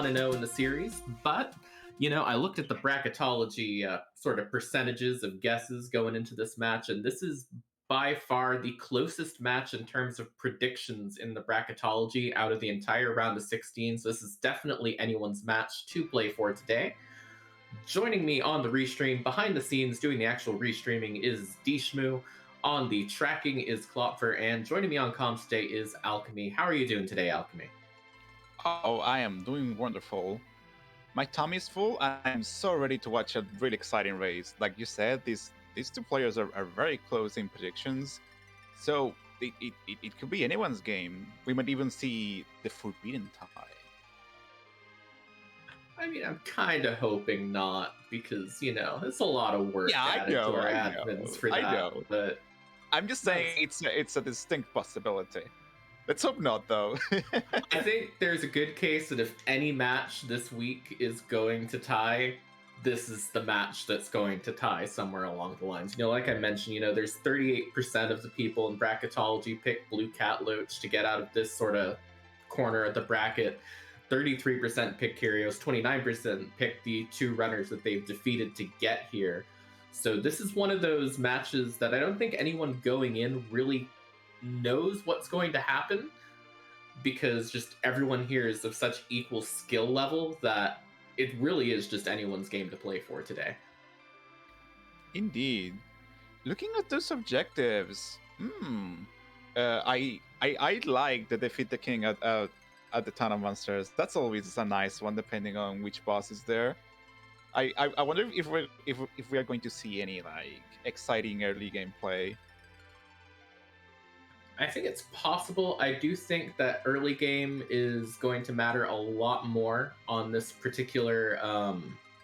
1-0 in the series, but I looked at the bracketology sort of percentages of guesses going into this match, and this is by far the closest match in terms of predictions in the bracketology out of the entire round of 16. So this is definitely anyone's match to play for today. Joining me on the restream, behind the scenes, doing the actual restreaming is Dishmu. On the tracking is Klopfer, and joining me on comms today is Alchemy. How are you doing today, Alchemy? Oh, I am doing wonderful. My tummy is full. I'm so ready to watch a really exciting race. Like you said, these two players are very close in predictions, so it could be anyone's game. We might even see the forbidden tie. I mean, I'm kind of hoping not, because, it's a lot of work added to our admins for that. I know. But I'm just saying it's a distinct possibility. Let's hope not, though. I think there's a good case that if any match this week is going to tie, this is the match that's going to tie somewhere along the lines. Like I mentioned, there's 38% of the people in bracketology pick BlueCatLoach to get out of this sort of corner of the bracket. 33% pick Kyrios, 29% pick the two runners that they've defeated to get here. So this is one of those matches that I don't think anyone going in really knows what's going to happen, because just everyone here is of such equal skill level that it really is just anyone's game to play for today. Indeed. Looking at those objectives, I like the defeat the king at the Town of Monsters. That's always a nice one, depending on which boss is there. I wonder if we are going to see any exciting early gameplay. I think it's possible. I do think that early game is going to matter a lot more on this particular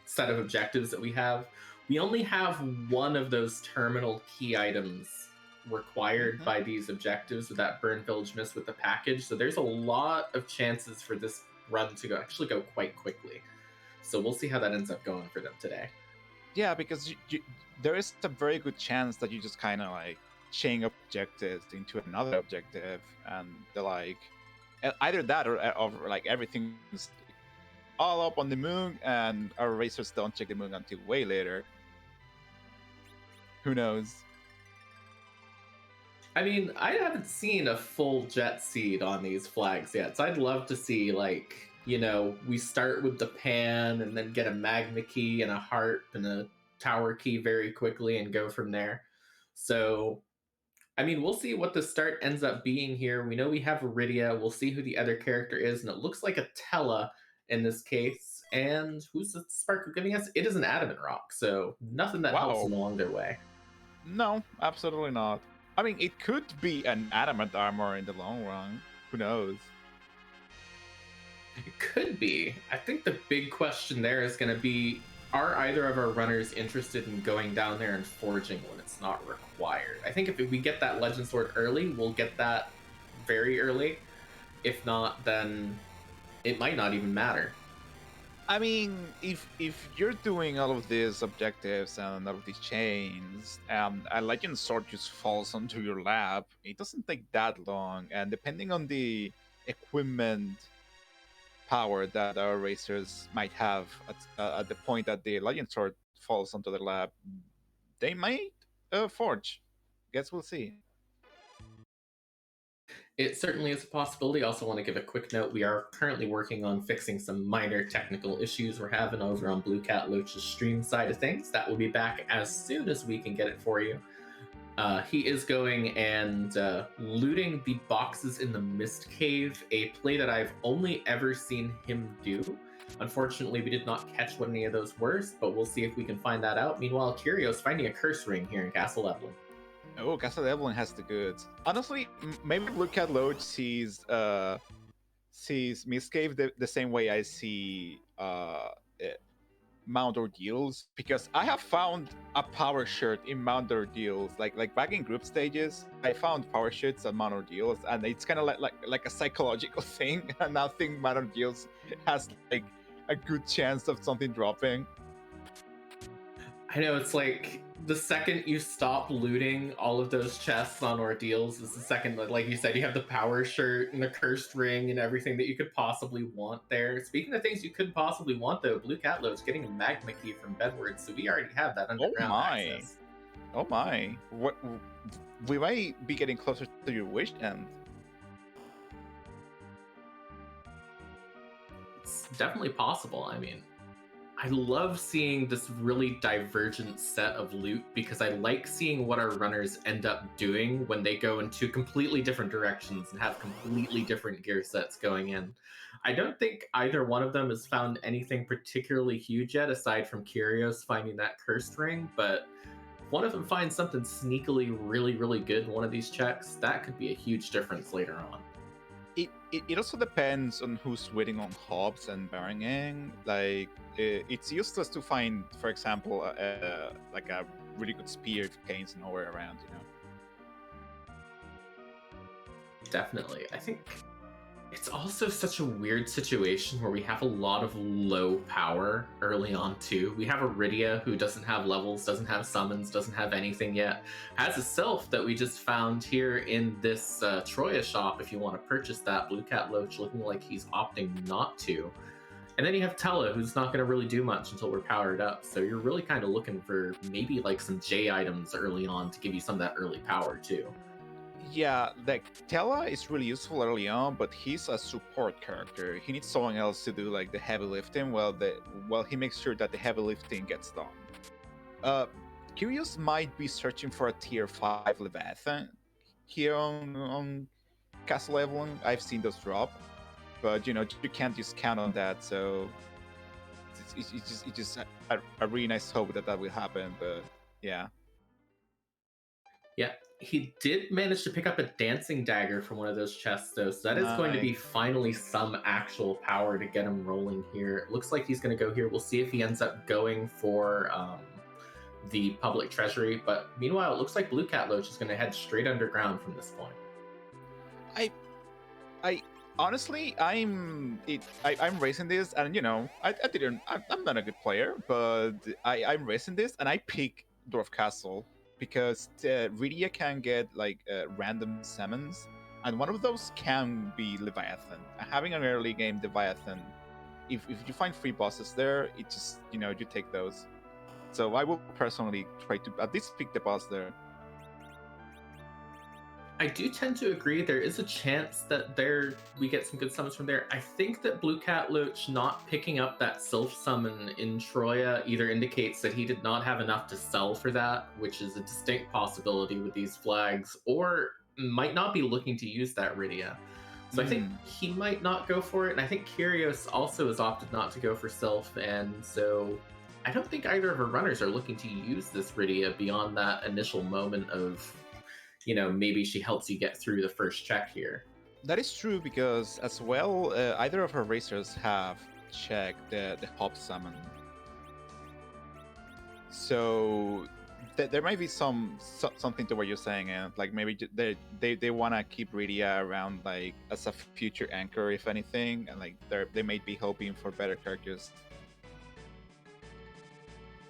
set of objectives that we have. We only have one of those terminal key items required by these objectives with that Burn Village Miss with the package. So there's a lot of chances for this run to actually go quite quickly. So we'll see how that ends up going for them today. Yeah, because there is a very good chance that you just kind of chain objectives into another objective, and they're either that or everything's all up on the moon and our racers don't check the moon until way later. Who knows? I mean, I haven't seen a full jet seed on these flags yet, so I'd love to see we start with the pan and then get a magma key and a harp and a tower key very quickly and go from there. So I mean, we'll see what the start ends up being here. We know we have Iridia. We'll see who the other character is, and it looks like a Tella in this case. And who's the Sparkle giving us? It is an Adamant rock, so nothing that helps them along their way. No, absolutely not. I mean, it could be an Adamant armor in the long run. Who knows? It could be. I think the big question there is going to be, are either of our runners interested in going down there and forging when it's not required? I think if we get that Legend Sword early, we'll get that very early. If not, then it might not even matter. I mean, if you're doing all of these objectives and all of these chains, a Legend Sword just falls onto your lap, it doesn't take that long. And depending on the equipment power that our racers might have at the point that the Legend Sword falls onto their lap, they might forge. Guess we'll see. It certainly is a possibility. I also want to give a quick note. We are currently working on fixing some minor technical issues we're having over on BlueCatLoach's stream side of things. That will be back as soon as we can get it for you. He is going and looting the boxes in the Mist Cave, a play that I've only ever seen him do. Unfortunately, we did not catch what any of those were, but we'll see if we can find that out. Meanwhile, Kyrios finding a curse ring here in Castle Evelyn. Oh, Castle Evelyn has the goods. Honestly, maybe BlueCatLoach sees Mist Cave the same way I see Mount Ordeals, because I have found a power shirt in Mount Ordeals. Like back in group stages, I found power shirts at Mount Ordeals, and it's kind of like a psychological thing. And I think Mount Ordeals has a good chance of something dropping. I know, it's like the second you stop looting all of those chests on ordeals is the second, like you said, you have the power shirt and the cursed ring and everything that you could possibly want there. Speaking of things you could possibly want, though, BlueCatLoach getting a magma key from Bedward, so we already have that underground access. Oh my! What? We might be getting closer to your wish end. It's definitely possible. I mean, I love seeing this really divergent set of loot because I like seeing what our runners end up doing when they go in two completely different directions and have completely different gear sets going in. I don't think either one of them has found anything particularly huge yet, aside from Kyrios finding that cursed ring, but if one of them finds something sneakily really good in one of these checks, that could be a huge difference later on. It also depends on who's waiting on hobs and burying. Like, it's useless to find, for example, like a really good spear if Kane's nowhere around, you know. Definitely. I think it's also such a weird situation where we have a lot of low power early on too. We have Iridia, who doesn't have levels, doesn't have summons, doesn't have anything yet, has a self that we just found here in this Troya shop. If you want to purchase that, BlueCatLoach looking like he's opting not to. And then you have Tella, who's not going to really do much until we're powered up. So you're really kind of looking for maybe like some J items early on to give you some of that early power too. Yeah, like Tella is really useful early on, but he's a support character. He needs someone else to do like the heavy lifting while he makes sure that the heavy lifting gets done. Kyrios might be searching for a tier 5 Leviathan here on Castle Leveling. I've seen those drop, but you know you can't just count on that. So it's just a really nice hope that will happen. But yeah. Yeah, he did manage to pick up a dancing dagger from one of those chests, though, so that is going to be finally some actual power to get him rolling here. It looks like he's going to go here. We'll see if he ends up going for the public treasury, but meanwhile, it looks like BlueCatLoach is going to head straight underground from this point. I honestly, I'm racing this, and you know, I'm not a good player, but I'm racing this, and I pick Dwarf Castle because Rydia can get like random summons, and one of those can be Leviathan. Having an early game Leviathan, if you find free bosses there, it just, you know, you take those. So I will personally try to at least pick the boss there. I do tend to agree. There is a chance that we get some good summons from there. I think that BlueCatLoach not picking up that self summon in Troya either indicates that he did not have enough to sell for that, which is a distinct possibility with these flags, or might not be looking to use that Rydia. So I think he might not go for it, and I think Kyrios also has opted not to go for self, and so I don't think either of our runners are looking to use this Rydia beyond that initial moment of, you know, maybe she helps you get through the first check here. That is true, because as well, either of our racers have checked the hop summon. So there might be something to what you're saying, and like maybe they want to keep Rydia around like as a future anchor, if anything, and like they may be hoping for better characters.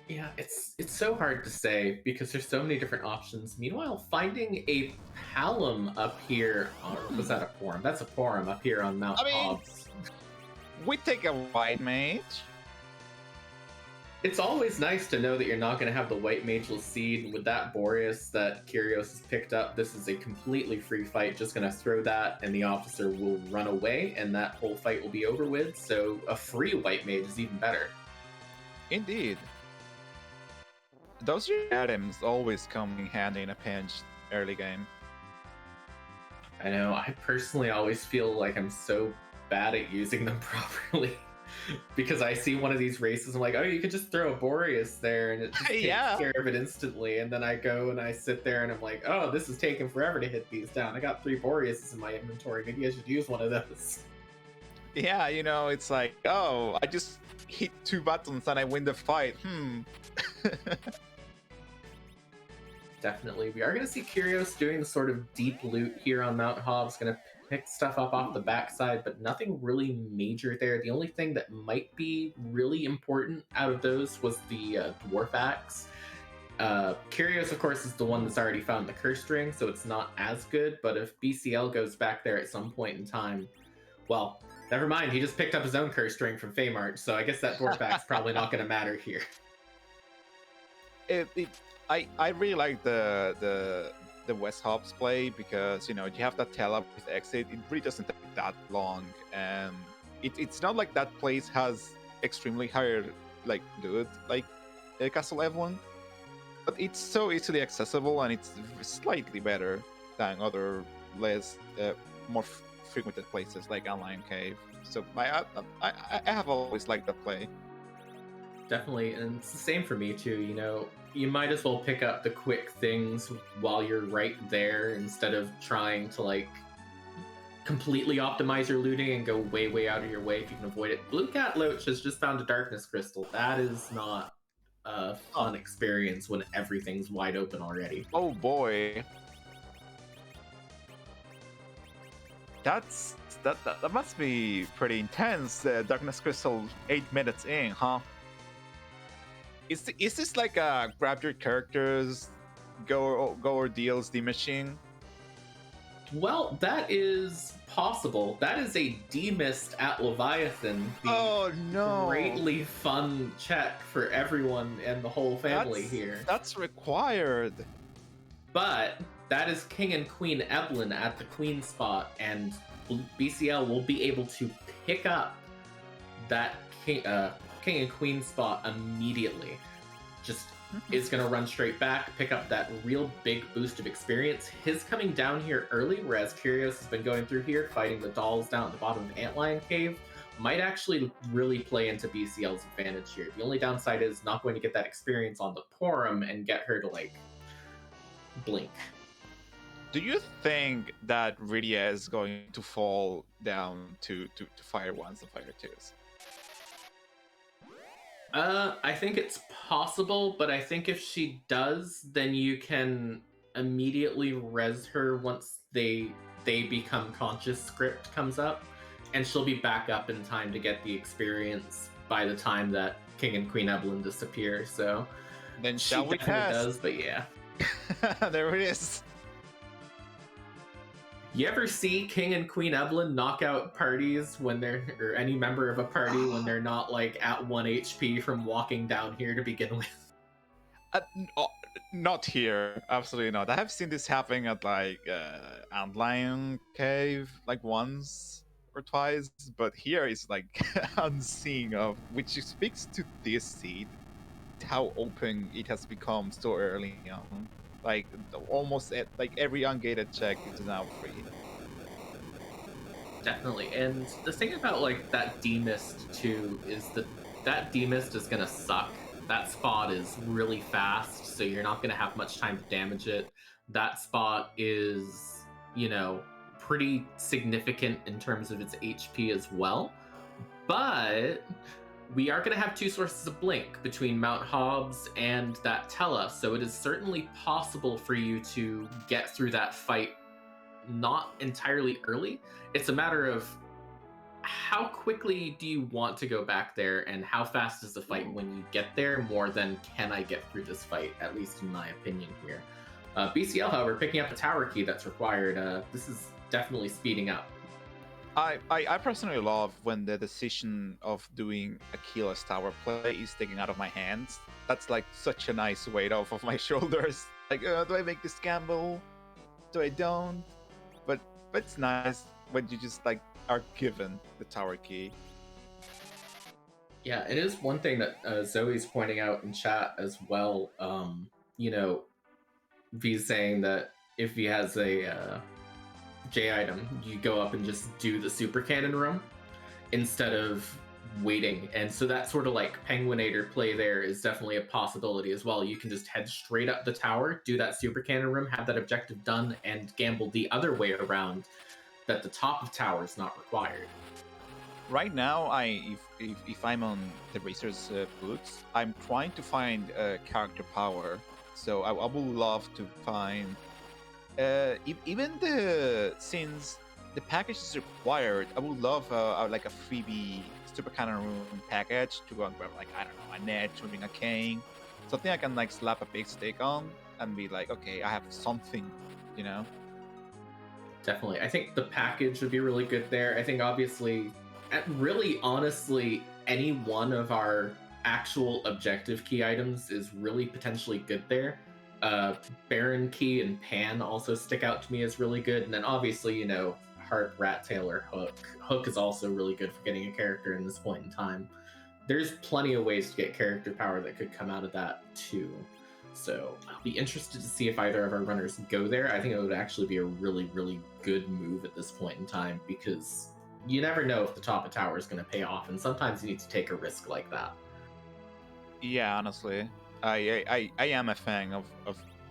Yeah, it's so hard to say because there's so many different options. Meanwhile, finding a Palom up here, or was that a Porum? That's a Porum up here on Mount Hobbs. We take a white mage. It's always nice to know that you're not going to have the white mageless seed. And with that Boreas that Kyrios has picked up, this is a completely free fight. Just going to throw that, and the officer will run away, and that whole fight will be over with. So a free white mage is even better. Indeed. Those items always come in handy in a pinch early game. I know, I personally always feel like I'm so bad at using them properly. Because I see one of these races, I'm like, oh, you could just throw a Boreas there and it just takes care of it instantly. And then I go and I sit there and I'm like, oh, this is taking forever to hit these down. I got 3 Boreases in my inventory. Maybe I should use one of those. Yeah, you know, it's like, oh, I just hit 2 buttons and I win the fight. Definitely. We are going to see Kyrios doing the sort of deep loot here on Mount Hobbs. Going to pick stuff up off the backside, but nothing really major there. The only thing that might be really important out of those was the Dwarf Axe. Kyrios, of course, is the one that's already found the curse ring, so it's not as good. But if BCL goes back there at some point in time, well, never mind. He just picked up his own curse ring from Feymarch, so I guess that dwarf back's probably not going to matter here. I really like the West Hops play because you have that tele with exit. It really doesn't take that long, and it's not like that place has extremely higher like loot like Castle Evelyn, but it's so easily accessible and it's slightly better than other less more frequented places like Online Cave. So I have always liked that play. Definitely, and it's the same for me too. You might as well pick up the quick things while you're right there instead of trying to like completely optimize your looting and go way out of your way if you can avoid it. BlueCatLoach has just found a darkness crystal. That is not a fun experience when everything's wide open already. Oh boy. That must be pretty intense. Darkness Crystal 8 minutes in, huh? Is this like a grab your characters, go or deals the machine? Well, that is possible. That is a demist at Leviathan. Oh no! Greatly fun check for everyone and the whole family here. That's required. But that is King and Queen Evelyn at the Queen spot, and BCL will be able to pick up that King and Queen spot immediately. Just is going to run straight back, pick up that real big boost of experience. His coming down here early, whereas Kyrios has been going through here, fighting the dolls down at the bottom of Antlion Cave, might actually really play into BCL's advantage here. The only downside is not going to get that experience on the Porum and get her to, like, blink. Do you think that Rydia is going to fall down to Fire 1s and Fire 2s? I think it's possible, but I think if she does, then you can immediately res her once they become conscious script comes up, and she'll be back up in time to get the experience by the time that King and Queen Evelyn disappear. So then shall we pass? Does, but yeah. There it is. You ever see King and Queen Evelyn knock out parties when they're, or any member of a party when they're not like at 1 HP from walking down here to begin with? Not here, absolutely not. I have seen this happening at like Antlion Cave like once or twice, but here is like unseen of, which speaks to this seed, how open it has become so early on. Like almost like every ungated check is now free. Definitely, and the thing about like that demist too is that demist is gonna suck. That spot is really fast, so you're not gonna have much time to damage it. That spot is, pretty significant in terms of its HP as well. But we are going to have two sources of blink between Mount Hobbs and that Tella, so it is certainly possible for you to get through that fight not entirely early. It's a matter of how quickly do you want to go back there and how fast is the fight when you get there, more than can I get through this fight, at least in my opinion here. BCL, however, picking up the tower key that's required, this is definitely speeding up. I personally love when the decision of doing a keyless tower play is taken out of my hands. That's like such a nice weight off of my shoulders. Like, do I make this gamble? Do I don't? But it's nice when you just like are given the tower key. Yeah, it is one thing that Zoe's pointing out in chat as well. V's saying that if he has a J item, you go up and just do the super cannon room instead of waiting, and so that sort of like Penguinator play there is definitely a possibility as well. You can just head straight up the tower, do that super cannon room, have that objective done, and gamble the other way around that the top of tower is not required. Right now, if I'm on the Razor's boots, I'm trying to find character power, so I would love to find even since the package is required, I would love like a freebie super cannon room package to go and grab, like, I don't know, a net, swimming a cane, something I can like slap a big stick on and be like, okay, I have something, you know. Definitely. I think the package would be really good there. I think obviously, really honestly, any one of our actual objective key items is really potentially good there. Baron Key and Pan also stick out to me as really good. And then obviously, you know, Harp, Rat Tail, or Hook. Hook is also really good for getting a character in this point in time. There's plenty of ways to get character power that could come out of that too. So I'll be interested to see if either of our runners go there. I think it would actually be a really, really good move at this point in time because you never know if the top of tower is going to pay off, and sometimes you need to take a risk like that. Yeah, honestly, I am a fan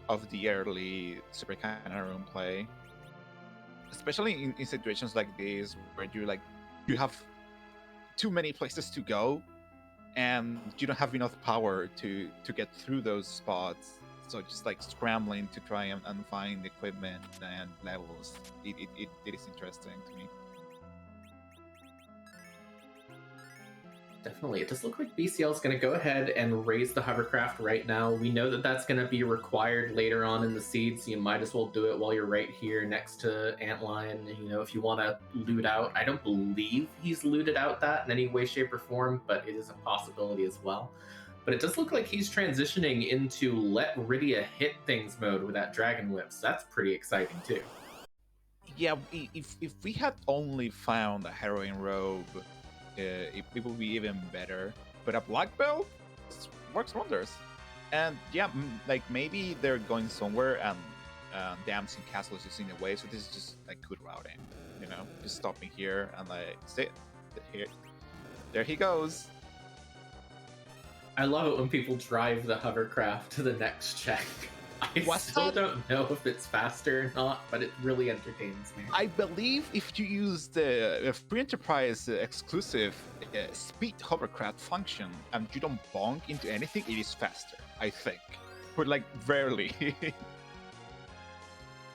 of the early Super Cannon room play, especially in situations like this where you have too many places to go and you don't have enough power to get through those spots, so just like scrambling to try and find equipment and levels, it is interesting to me. Definitely. It does look like BCL is going to go ahead and raise the hovercraft right now. We know that that's going to be required later on in the seed, so you might as well do it while you're right here next to Antlion. You know, if you want to loot out. I don't believe he's looted out that in any way, shape, or form, but it is a possibility as well. But it does look like he's transitioning into let Rydia hit things mode with that Dragon Whip, so that's pretty exciting too. Yeah, if we had only found a heroine robe, it would be even better. But a black belt works wonders. And yeah, like maybe they're going somewhere and Damson Castle is just in the way, so this is just like good routing, you know, just stopping here and like sit here. There he goes. I love it when people drive the hovercraft to the next check. I still don't know if it's faster or not, but it really entertains me. I believe if you use the Free Enterprise exclusive speed hovercraft function and you don't bonk into anything, it is faster, I think. But like, rarely.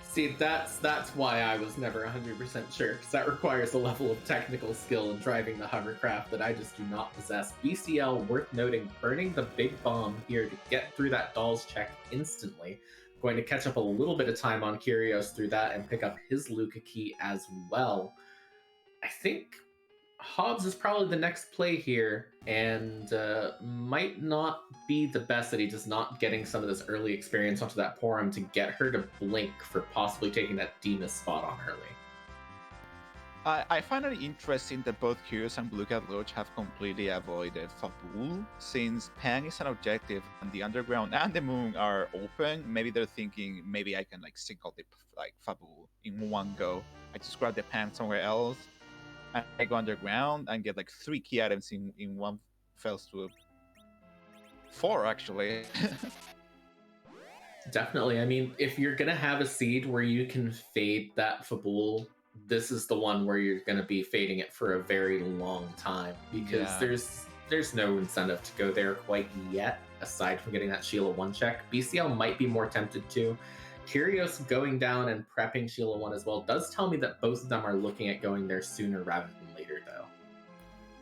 See, that's why I was never 100% sure, because that requires a level of technical skill in driving the hovercraft that I just do not possess. BCL, worth noting, burning the big bomb here to get through that Doll's check instantly. Going to catch up a little bit of time on Kyrios through that and pick up his Luca key as well. I think Hobbs is probably the next play here, and might not be the best that he does not getting some of this early experience onto that Porum to get her to blink for possibly taking that Demas spot on early. I find it interesting that both Kyrios and BlueCatLoach have completely avoided Fabul, since Pan is an objective and the underground and the moon are open. Maybe they're thinking, maybe I can like single dip like Fabul in one go. I just grab the Pan somewhere else, and I go underground and get like 3 key items in one fell swoop. 4 actually. Definitely. I mean, if you're gonna have a seed where you can fade that Fabul, this is the one where you're gonna be fading it for a very long time, because there's no incentive to go there quite yet, aside from getting that Sheila 1 check. BCL might be more tempted to. Kyrios going down and prepping Sheila 1 as well does tell me that both of them are looking at going there sooner rather than later, though.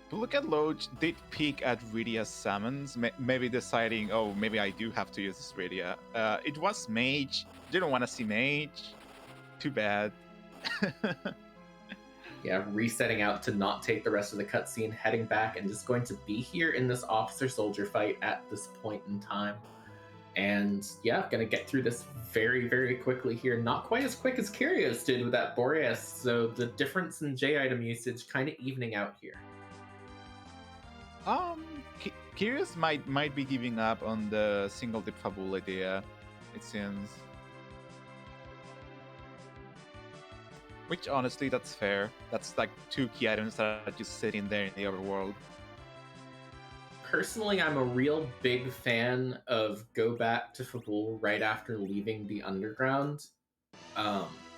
BlueCatLoach did peek at Rydia's summons, maybe deciding, oh, maybe I do have to use this Rydia. It was Mage. Didn't want to see Mage. Too bad. Yeah, resetting out to not take the rest of the cutscene, heading back, and just going to be here in this officer-soldier fight at this point in time. And yeah, gonna get through this very, very quickly here. Not quite as quick as Kyrios did with that Boreas, so the difference in J item usage kind of evening out here. Kyrios might be giving up on the single dip Fabul idea, it seems. Which honestly, that's fair. That's like 2 key items that are just sitting there in the overworld. Personally, I'm a real big fan of go back to Fabul right after leaving the underground.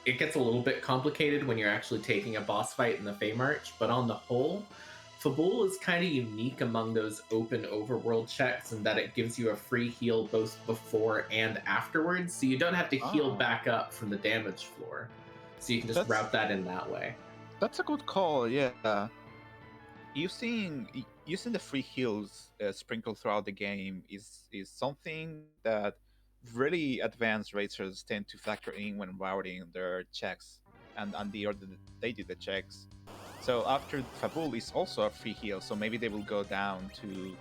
It gets a little bit complicated when you're actually taking a boss fight in the Fey March, but on the whole, Fabul is kind of unique among those open overworld checks in that it gives you a free heal both before and afterwards, so you don't have to heal back up from the damage floor. So you can just route that in that way. That's a good call, yeah. Using using the free heals sprinkled throughout the game is something that really advanced racers tend to factor in when routing their checks and the order that they do the checks. So after Fabul is also a free heal, so maybe they will go down to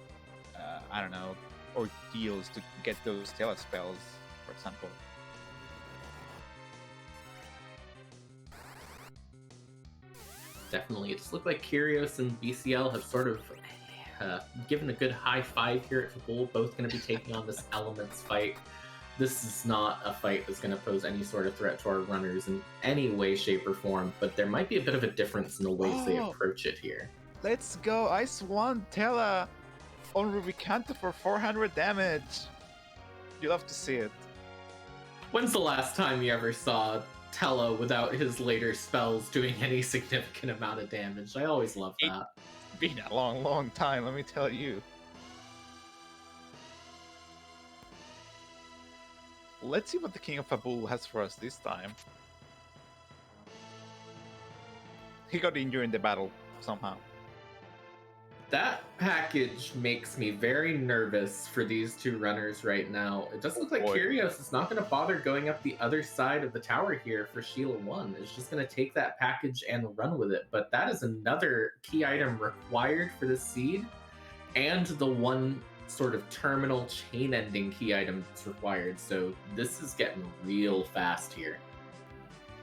I don't know, ordeals to get those tele spells, for example. Definitely. It just looked like Kyrios and BCL have sort of given a good high five here at Fabul, both going to be taking on this Elements fight. This is not a fight that's going to pose any sort of threat to our runners in any way, shape, or form, but there might be a bit of a difference in the ways they approach it here. Let's go! Ice 1 Tela on Rubicanto for 400 damage! You love to see it. When's the last time you ever saw Tela without his later spells doing any significant amount of damage? I always love that. It's been a long, long time, let me tell you. Let's see what the King of Fabul has for us this time. He got injured in the battle, somehow. That package makes me very nervous for these two runners right now. It doesn't look like Kyrios is not going to bother going up the other side of the tower here for Sheila 1. It's just going to take that package and run with it. But that is another key item required for this seed, and the one sort of terminal chain ending key item that's required. So this is getting real fast here.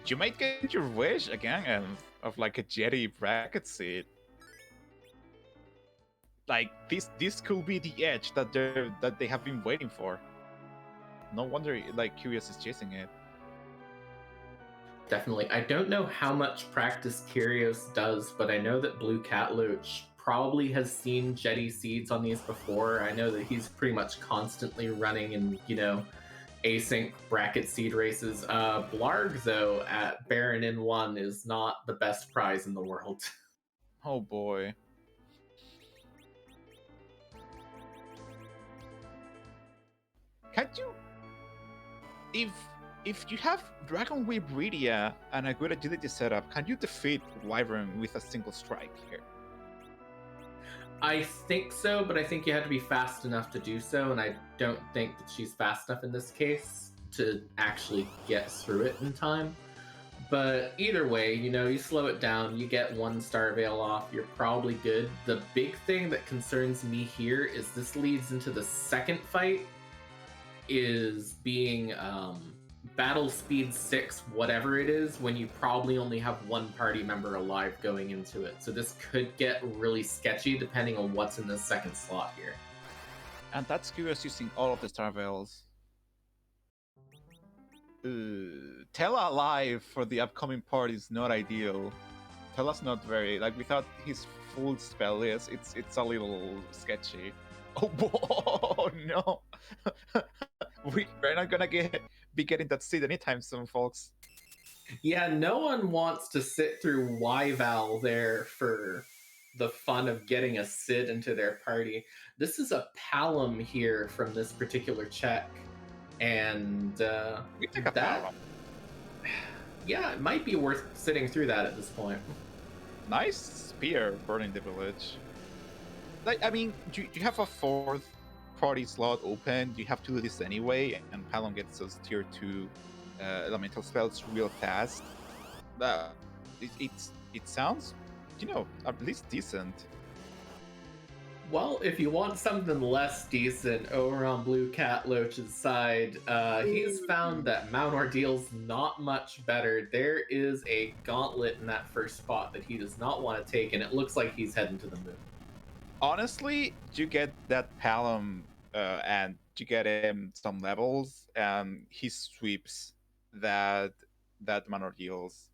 You might get your wish again of like a Jetty bracket seed. Like this could be the edge that they have been waiting for. No wonder like Kyrios is chasing it. Definitely. I don't know how much practice Kyrios does, but I know that BlueCatLoach probably has seen Jetty seeds on these before. I know that he's pretty much constantly running in, async bracket seed races. Blarg, though, at Baron in 1 is not the best prize in the world. Oh boy. Can't you... If you have Dragon Wave Rydia and a good agility setup, can you defeat Wyvern with a single strike here? I think so, but I think you have to be fast enough to do so, and I don't think that she's fast enough in this case to actually get through it in time. But either way, you slow it down, you get 1 Star Veil off, you're probably good. The big thing that concerns me here is this leads into the second fight, is being battle speed 6, whatever it is, when you probably only have 1 party member alive going into it. So this could get really sketchy depending on what's in the second slot here. And that's Kyrios using all of the Star Veils. Tela alive for the upcoming part is not ideal. Tela's not very, without his full spell list, it's a little sketchy. Oh boy, no. We're not gonna be getting that seed anytime soon, folks. Yeah, no one wants to sit through Y-Val there for the fun of getting a Sid into their party. This is a Palom here from this particular check. And we take a Palom. Yeah, it might be worth sitting through that at this point. Nice spear burning the village. You have a 4th party slot open, you have to do this anyway, and Palom gets those tier 2 elemental spells real fast. It sounds, at least decent. Well, if you want something less decent over on BlueCatLoach's side, he's found that Mount Ordeal's not much better. There is a gauntlet in that first spot that he does not want to take, and it looks like he's heading to the moon. Honestly, you get that Palom and you get him some levels, and he sweeps that Mount Ordeals.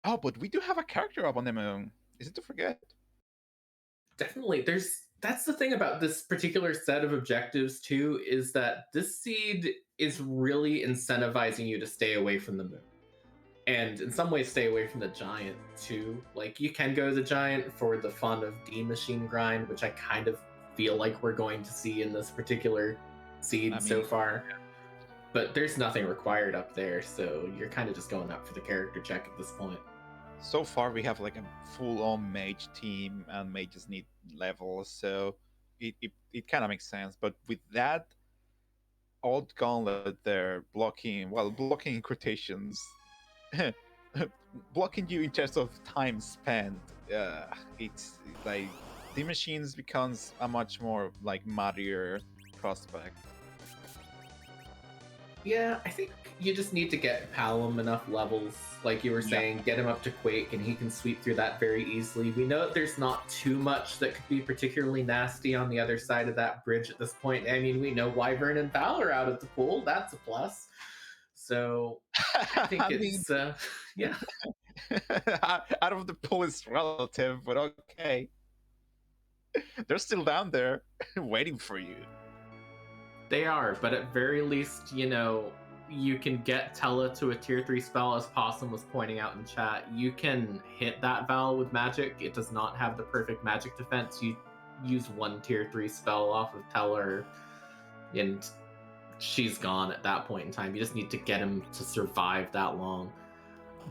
Oh, but we do have a character up on the moon. Is it to forget? Definitely. That's the thing about this particular set of objectives too, is that this seed is really incentivizing you to stay away from the moon. And in some ways stay away from the giant too. Like, you can go to the giant for the fun of D-Machine grind, which I kind of feel like we're going to see in this particular seed so far. Yeah. But there's nothing required up there, so you're kind of just going up for the character check at this point. so far we have like a full-on mage team, and mages need levels, so it kind of makes sense. But with that old gauntlet there blocking in quotations, blocking you in terms of time spent, it's like the machines becomes a much more like muddier prospect. Yeah, I think you just need to get Palom enough levels, like you were Yeah. saying, get him up to Quake, and he can sweep through that very easily. We know that there's not too much that could be particularly nasty on the other side of that bridge at this point. I mean, we know Wyvern and Valor out of the pool. That's a plus. So I think it's, yeah. Out of the pool is relative, but okay. They're still down there waiting for you. They are, but at very least, you know, you can get Tella to a tier 3 spell, as Possum was pointing out in chat. You can hit that Val with magic. It does not have the perfect magic defense. You use one tier 3 spell off of Tella, and she's gone at that point in time. You just need to get him to survive that long.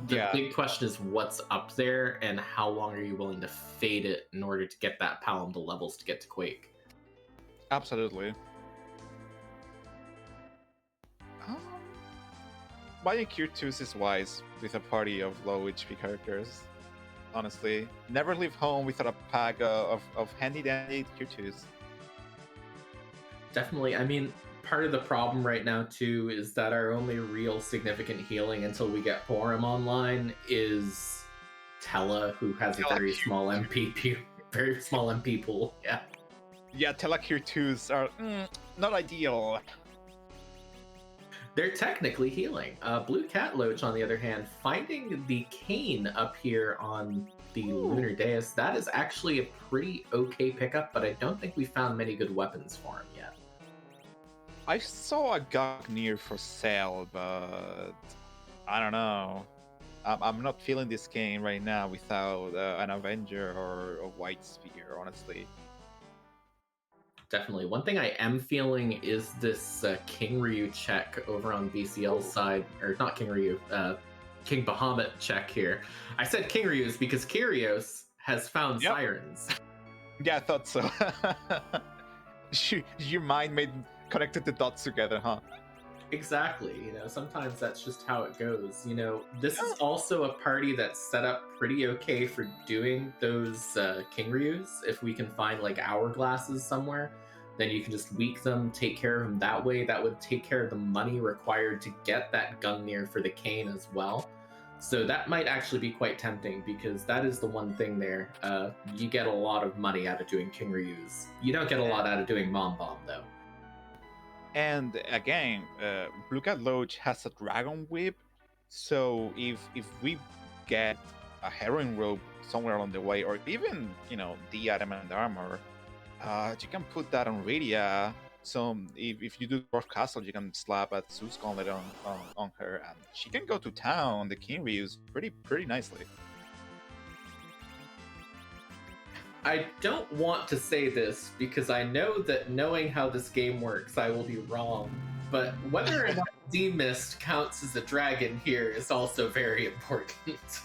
The big question is what's up there, and how long are you willing to fade it in order to get that Palom to levels to get to Quake? Absolutely. Buying Kyrios is wise with a party of low HP characters. Honestly, never leave home without a pack of handy dandy Kyrios. Definitely. I mean, part of the problem right now too is that our only real significant healing until we get Porum online is Tella, who has a very small MP pool. Yeah. Yeah, Tella Kyrios are not ideal. They're technically healing. BlueCatLoach, on the other hand, finding the cane up here on the Lunar Dais, that is actually a pretty okay pickup, but I don't think we found many good weapons for him yet. I saw a Gagnir for sale, but I don't know. I'm not feeling this game right now without an Avenger or a White Spear, honestly. Definitely. One thing I am feeling is this King Ryu check over on BCL's side, or not King Ryu, King Bahamut check here. I said King Ryu's because Kyrios has found sirens. Yeah, I thought so. Your mind connected the dots together, huh? Exactly. You know, sometimes that's just how it goes. You know, this is also a party that's set up pretty okay for doing those King Ryus. If we can find like hourglasses somewhere, then you can just weak them, take care of them that way. That would take care of the money required to get that Gungnir for the cane as well. So that might actually be quite tempting, because that is the one thing there. You get a lot of money out of doing King Ryus. You don't get a lot out of doing Mom Bomb, though. And again, BlueCatLoach has a Dragon Whip, so if we get a Heroin Rope somewhere along the way, or even, you know, the Adamant Armor, you can put that on Radia. So if you do Dwarf Castle, you can slap a Zeus Gauntlet on her, and she can go to town, the King Ryus, pretty nicely. I don't want to say this because I know that knowing how this game works, I will be wrong. But whether or not D-Mist counts as a dragon here is also very important.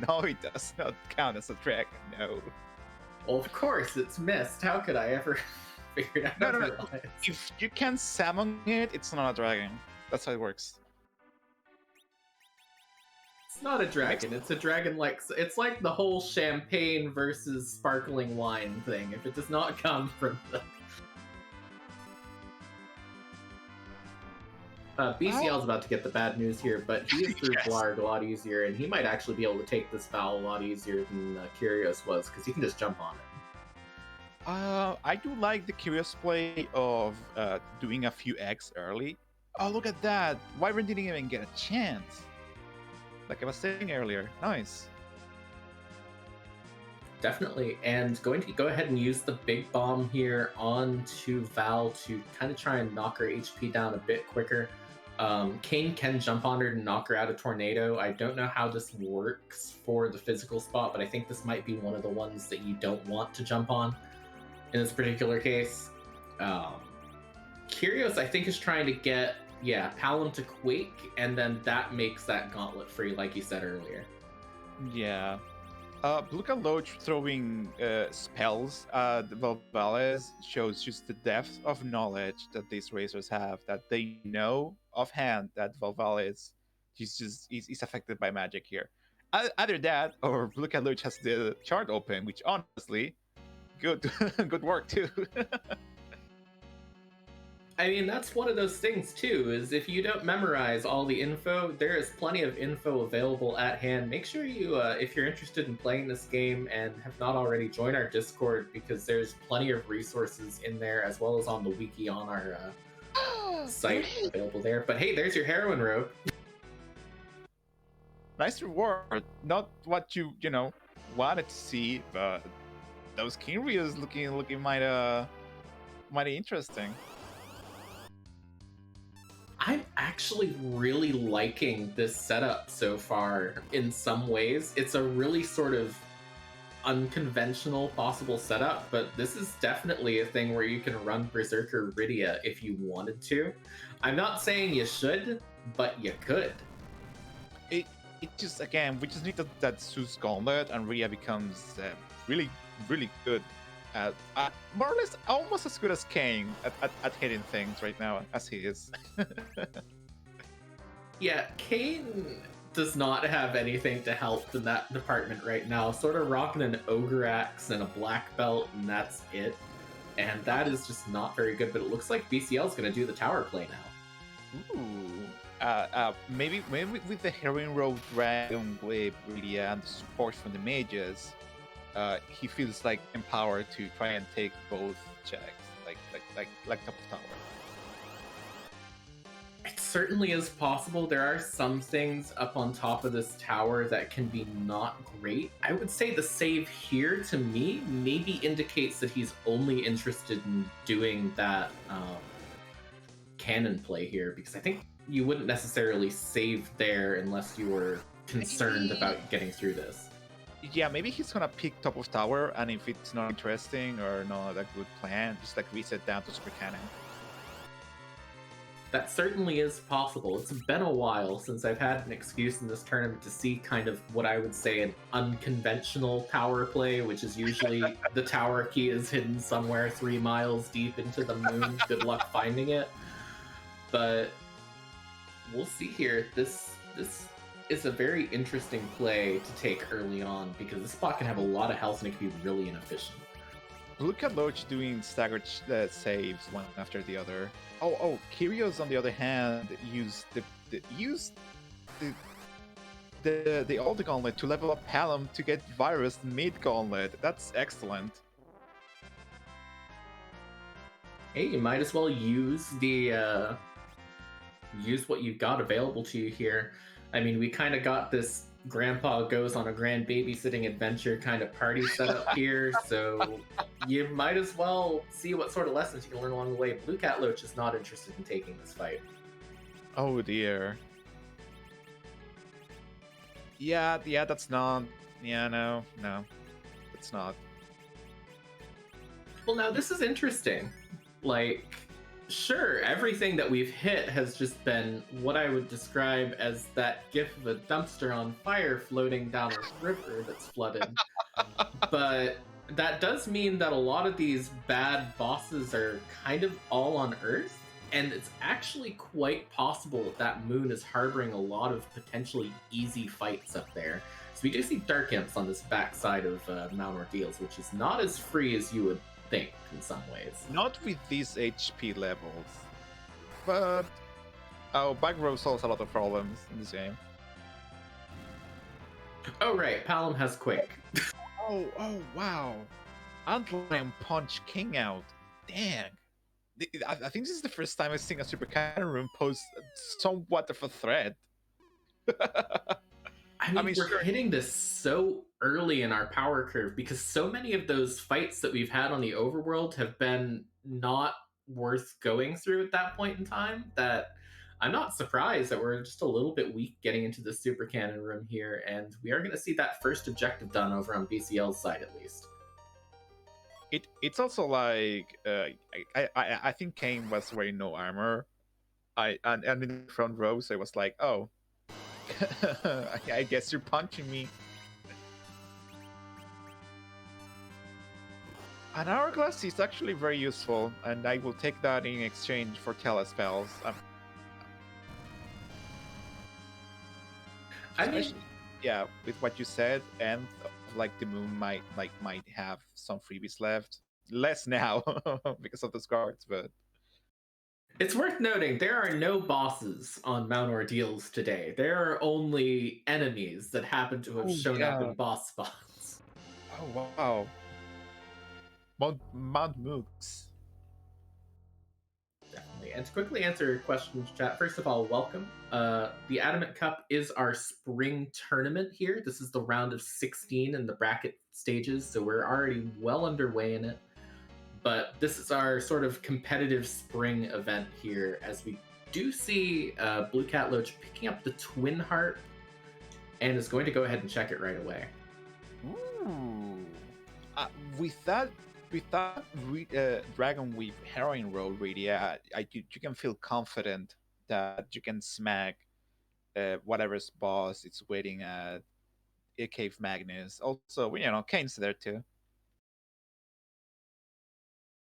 No, it does not count as a dragon, no. Well, of course, it's Mist. How could I ever figure it out? No. If you can summon it, it's not a dragon. That's how it works. It's not a dragon. It's a dragon like... It's like the whole champagne versus sparkling wine thing. If it does not come from the... BCL's about to get the bad news here, but he is through Blarg a lot easier, and he might actually be able to take this foul a lot easier than Kyrios was, because he can just jump on it. I do like the Kyrios play of doing a few eggs early. Oh, look at that! Wyvern didn't even get a chance. Like I was saying earlier, nice. Definitely, and going to go ahead and use the big bomb here onto Val to kind of try and knock her HP down a bit quicker. Kane can jump on her to knock her out of Tornado. I don't know how this works for the physical spot, but I think this might be one of the ones that you don't want to jump on in this particular case. Kyrios, I think, is trying to get Yeah, Palom to Quake, and then that makes that gauntlet free, like you said earlier. Yeah. BlueCatLoach throwing spells at Volvales shows just the depth of knowledge that these racers have, that they know offhand that Volvales is affected by magic here. Either that, or BlueCatLoach has the chart open, which honestly, good good work too. I mean, that's one of those things too, is if you don't memorize all the info, there is plenty of info available at hand. Make sure you, if you're interested in playing this game and have not already, join our Discord, because there's plenty of resources in there, as well as on the wiki on our site available there. But hey, there's your heroin rope. Nice reward. Not what you wanted to see, but those Kyrios looking might interesting. I'm actually really liking this setup so far in some ways. It's a really sort of unconventional possible setup, but this is definitely a thing where you can run Berserker Rydia if you wanted to. I'm not saying you should, but you could. It just, again, we just need that Zeus Gauntlet, and Rhea becomes really good at more or less almost as good as Kane at hitting things right now as he is. Yeah, Kane does not have anything to help in that department right now. Sort of rocking an ogre axe and a black belt, and that's it. And that is just not very good. But it looks like BCL is going to do the tower play now. Ooh. Maybe with the Heroin Road Dragon Wave really and the support from the mages, he feels like empowered to try and take both checks, like top of tower. It certainly is possible. There are some things up on top of this tower that can be not great. I would say the save here, to me, maybe indicates that he's only interested in doing that cannon play here, because I think you wouldn't necessarily save there unless you were concerned about getting through this. Yeah, maybe he's gonna pick top of tower, and if it's not interesting or not a good plan, just like reset down to super cannon. That certainly is possible. It's been a while since I've had an excuse in this tournament to see kind of what I would say an unconventional tower play, which is usually the tower key is hidden somewhere 3 miles deep into the moon. Good luck finding it. But we'll see here. This is a very interesting play to take early on, because this spot can have a lot of health and it can be really inefficient. BlueCatLoach doing staggered saves one after the other. Oh, Kyrios on the other hand used the old gauntlet to level up Palom to get Virus mid gauntlet. That's excellent. Hey, you might as well use the use what you've got available to you here. I mean, we kind of got this grandpa goes on a grand babysitting adventure kind of party set up here, so you might as well see what sort of lessons you can learn along the way. BlueCatLoach is not interested in taking this fight. Oh dear. Yeah, that's not. Yeah, no, it's not. Well, now this is interesting. Like, sure, everything that we've hit has just been what I would describe as that gif of a dumpster on fire floating down a river that's flooded. But that does mean that a lot of these bad bosses are kind of all on Earth, and it's actually quite possible that that moon is harboring a lot of potentially easy fights up there. So we do see Dark Imps on this backside of Mount Ordeals, which is not as free as you would think in some ways. Not with these HP levels, but back row solves a lot of problems in this game. Oh right, Palom has Quick. Oh wow! Antlion Punch King out. Dang. I think this is the first time I've seen a Super Cannon room pose somewhat of a threat. I mean, we're hitting this so early in our power curve, because so many of those fights that we've had on the overworld have been not worth going through at that point in time, that I'm not surprised that we're just a little bit weak getting into the Super Cannon room here, and we are going to see that first objective done over on BCL's side at least. It's also like I think Kane was wearing no armor, and in the front row, so I was like, oh, I guess you're punching me. An hourglass is actually very useful, and I will take that in exchange for telespells. I mean, Especially, yeah, with what you said, and like the moon might have some freebies left. Less now because of those cards, but it's worth noting there are no bosses on Mount Ordeals today. There are only enemies that happen to have oh shown up yeah, in boss spots. oh wow, Mount Mooks. Definitely. And to quickly answer your questions, chat, first of all, welcome. The Adamant Cup is our spring tournament here. This is the round of 16 in the bracket stages, so we're already well underway in it. But this is our sort of competitive spring event here, as we do see BlueCatLoach picking up the Twin Harp and is going to go ahead and check it right away. Ooh. With that Dragon Weave heroine roll, really, yeah, you can feel confident that you can smack whatever's boss it's waiting at a Cave Magnus. Also, Kane's there too.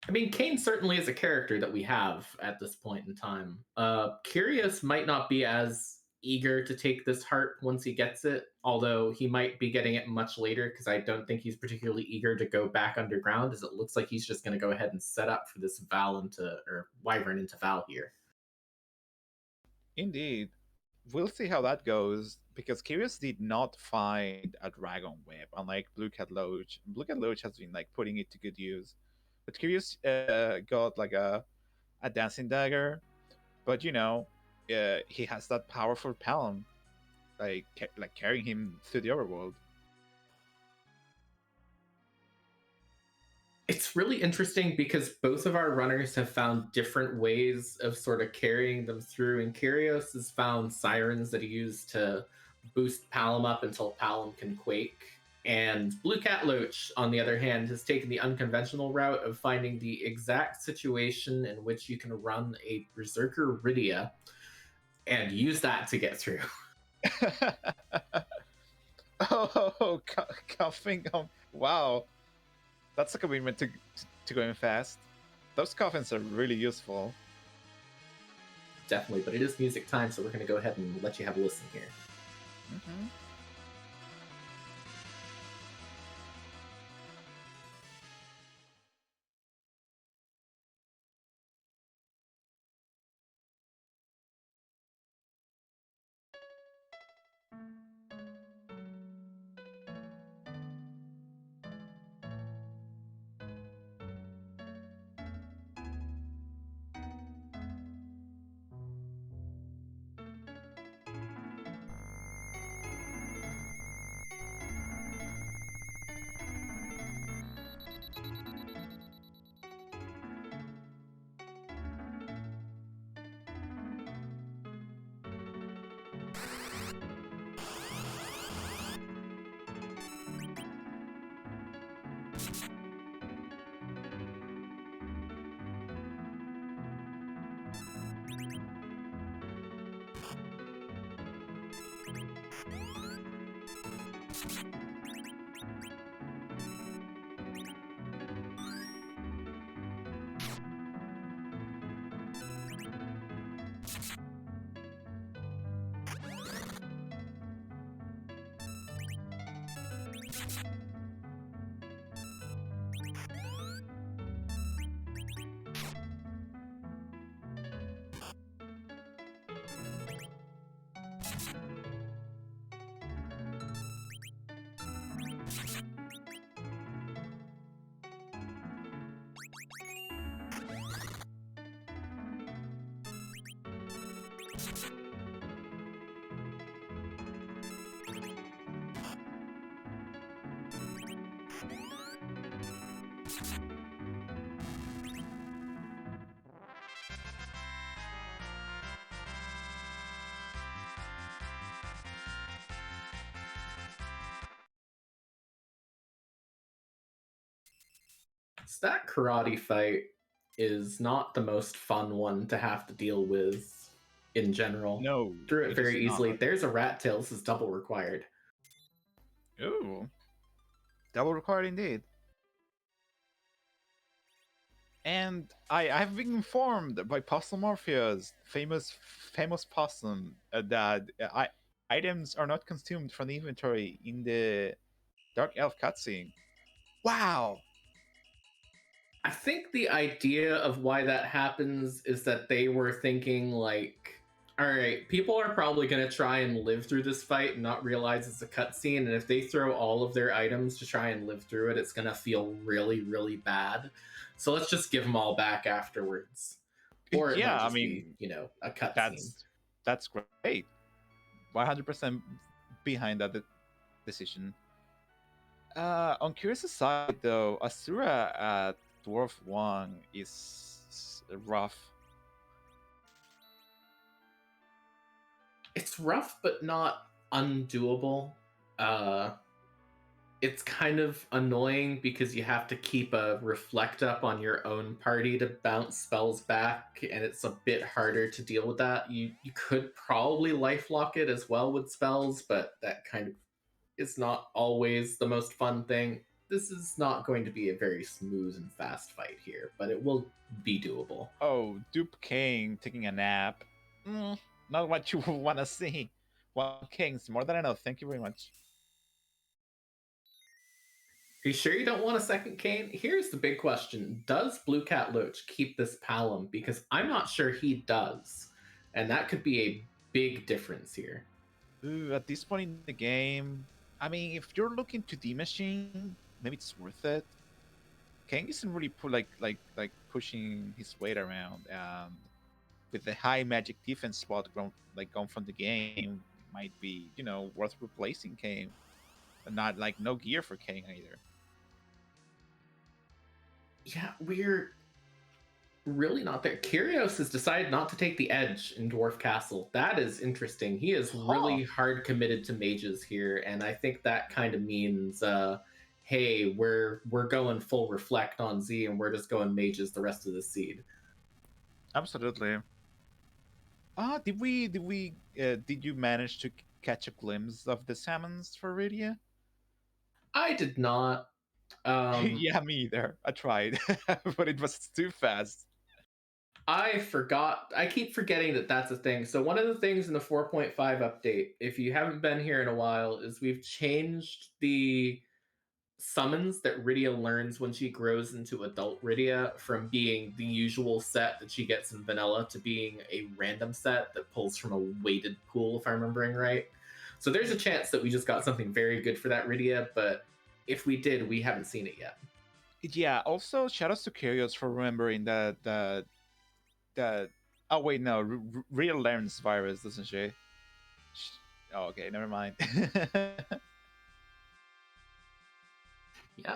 I mean, Kane certainly is a character that we have at this point in time. Kyrios might not be as eager to take this heart once he gets it, although he might be getting it much later because I don't think he's particularly eager to go back underground, as it looks like he's just going to go ahead and set up for this Wyvern into Val here. Indeed. We'll see how that goes, because Kyrios did not find a Dragon Whip, unlike BlueCatLoach. BlueCatLoach has been like putting it to good use. But Kyrios got like a Dancing Dagger, but he has that powerful palm, like carrying him through the overworld. It's really interesting because both of our runners have found different ways of sort of carrying them through. And Kyrios has found sirens that he used to boost Palom up until Palom can quake. And BlueCatLoach, on the other hand, has taken the unconventional route of finding the exact situation in which you can run a Berserker Rydia and use that to get through. Oh, coughing on. Wow. That's a commitment to going fast. Those coffins are really useful. Definitely, but it is music time, so we're going to go ahead and let you have a listen here. Mm-hmm. So that karate fight is not the most fun one to have to deal with. in general. No, Through it it does very easily. not. There's a rat tail. This is double required. Ooh, double required indeed. And I've been informed by Possum Morpheus, famous possum, that items are not consumed from the inventory in the Dark Elf cutscene. Wow. I think the idea of why that happens is that they were thinking like, all right, people are probably going to try and live through this fight and not realize it's a cutscene, and if they throw all of their items to try and live through it, it's going to feel really, really bad. So let's just give them all back afterwards, or it might Yeah, I just be, mean, a cutscene. that's great. 100% behind that decision. On Kyrios' side, though, Asura at Dwarf 1 is rough. It's rough, but not undoable. It's kind of annoying because you have to keep a reflect up on your own party to bounce spells back, and it's a bit harder to deal with that. You could probably lifelock it as well with spells, but that kind of is not always the most fun thing. This is not going to be a very smooth and fast fight here, but it will be doable. Oh, Dupe King taking a nap. Not what you want to see. One King's more than enough. Thank you very much. Are you sure you don't want a second cane? Here's the big question. Does BlueCatLoach keep this Palom? Because I'm not sure he does. And that could be a big difference here. Ooh, at this point in the game, I mean, if you're looking to D-Machine, maybe it's worth it. King isn't really pushing his weight around. With the high magic defense spot gone from the game, might be worth replacing Kane. But not no gear for Kane either. Yeah, we're really not there. Kyrios has decided not to take the edge in Dwarf Castle. That is interesting. He is really hard committed to mages here, and I think that kind of means hey, we're going full reflect on Z, and we're just going mages the rest of the seed. Absolutely. Did you manage to catch a glimpse of the salmons for Rydia? I did not. Yeah, me either. I tried, but it was too fast. I forgot. I keep forgetting that that's a thing. So one of the things in the 4.5 update, if you haven't been here in a while, is we've changed the summons that Rydia learns when she grows into adult Rydia from being the usual set that she gets in vanilla to being a random set that pulls from a weighted pool, if I'm remembering right. So there's a chance that we just got something very good for that Rydia, but if we did, we haven't seen it yet. Yeah, also shout outs to Kyrios for remembering that oh wait, no, Rhea learns virus, doesn't she? Oh, okay, never mind. Yeah.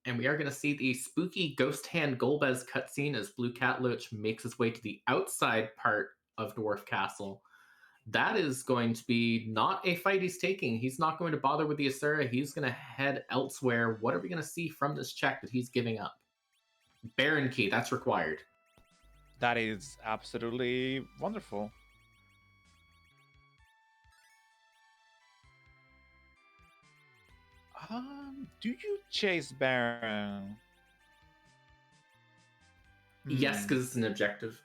And we are going to see the spooky Ghost Hand Golbez cutscene as BlueCatLoach makes his way to the outside part of Dwarf Castle. That is going to be not a fight he's taking. He's not going to bother with the Asura. He's going to head elsewhere. What are we going to see from this check that he's giving up? Baron Key, that's required. That is absolutely wonderful. Do you chase Baron? Yes, because it's an objective.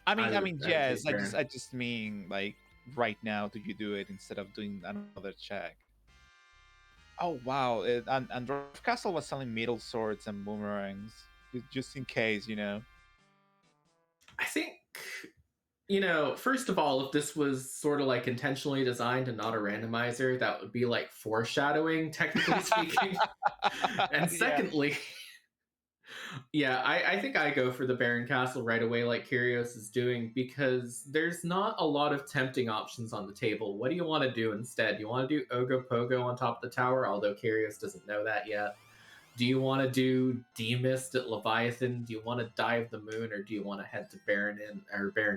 I mean, yes. I just mean right now. Do you do it instead of doing another check? Oh wow! And Dwarf Castle was selling middle swords and boomerangs, just in case, I think, first of all, if this was sort of like intentionally designed and not a randomizer, that would be like foreshadowing, technically speaking. And secondly, yeah, I think I go for the Baron Castle right away, like Kyrios is doing, because there's not a lot of tempting options on the table. What do you want to do instead? You want to do Ogopogo on top of the tower, although Kyrios doesn't know that yet. Do you want to do Demist at Leviathan? Do you want to dive the moon, or do you want to head to Baron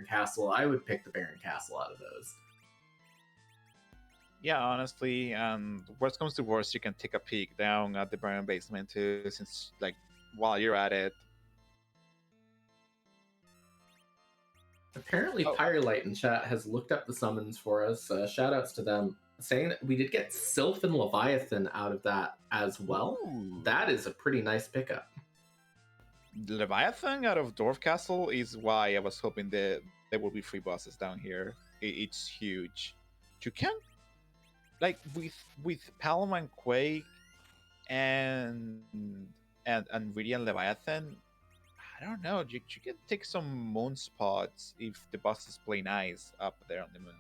Castle? I would pick the Baron Castle out of those. Yeah, honestly, worst comes to worst, you can take a peek down at the Baron basement too, since while you're at it. Apparently, Pyrolite in chat has looked up the summons for us. Shoutouts to them, saying that we did get Sylph and Leviathan out of that as well. Ooh. That is a pretty nice pickup. Leviathan out of Dwarf Castle is why I was hoping that there will be free bosses down here. It's huge. You can, like, with Palamon Quake and Radiant Leviathan, I don't know. You can take some moon spots if the bosses play nice up there on the moon.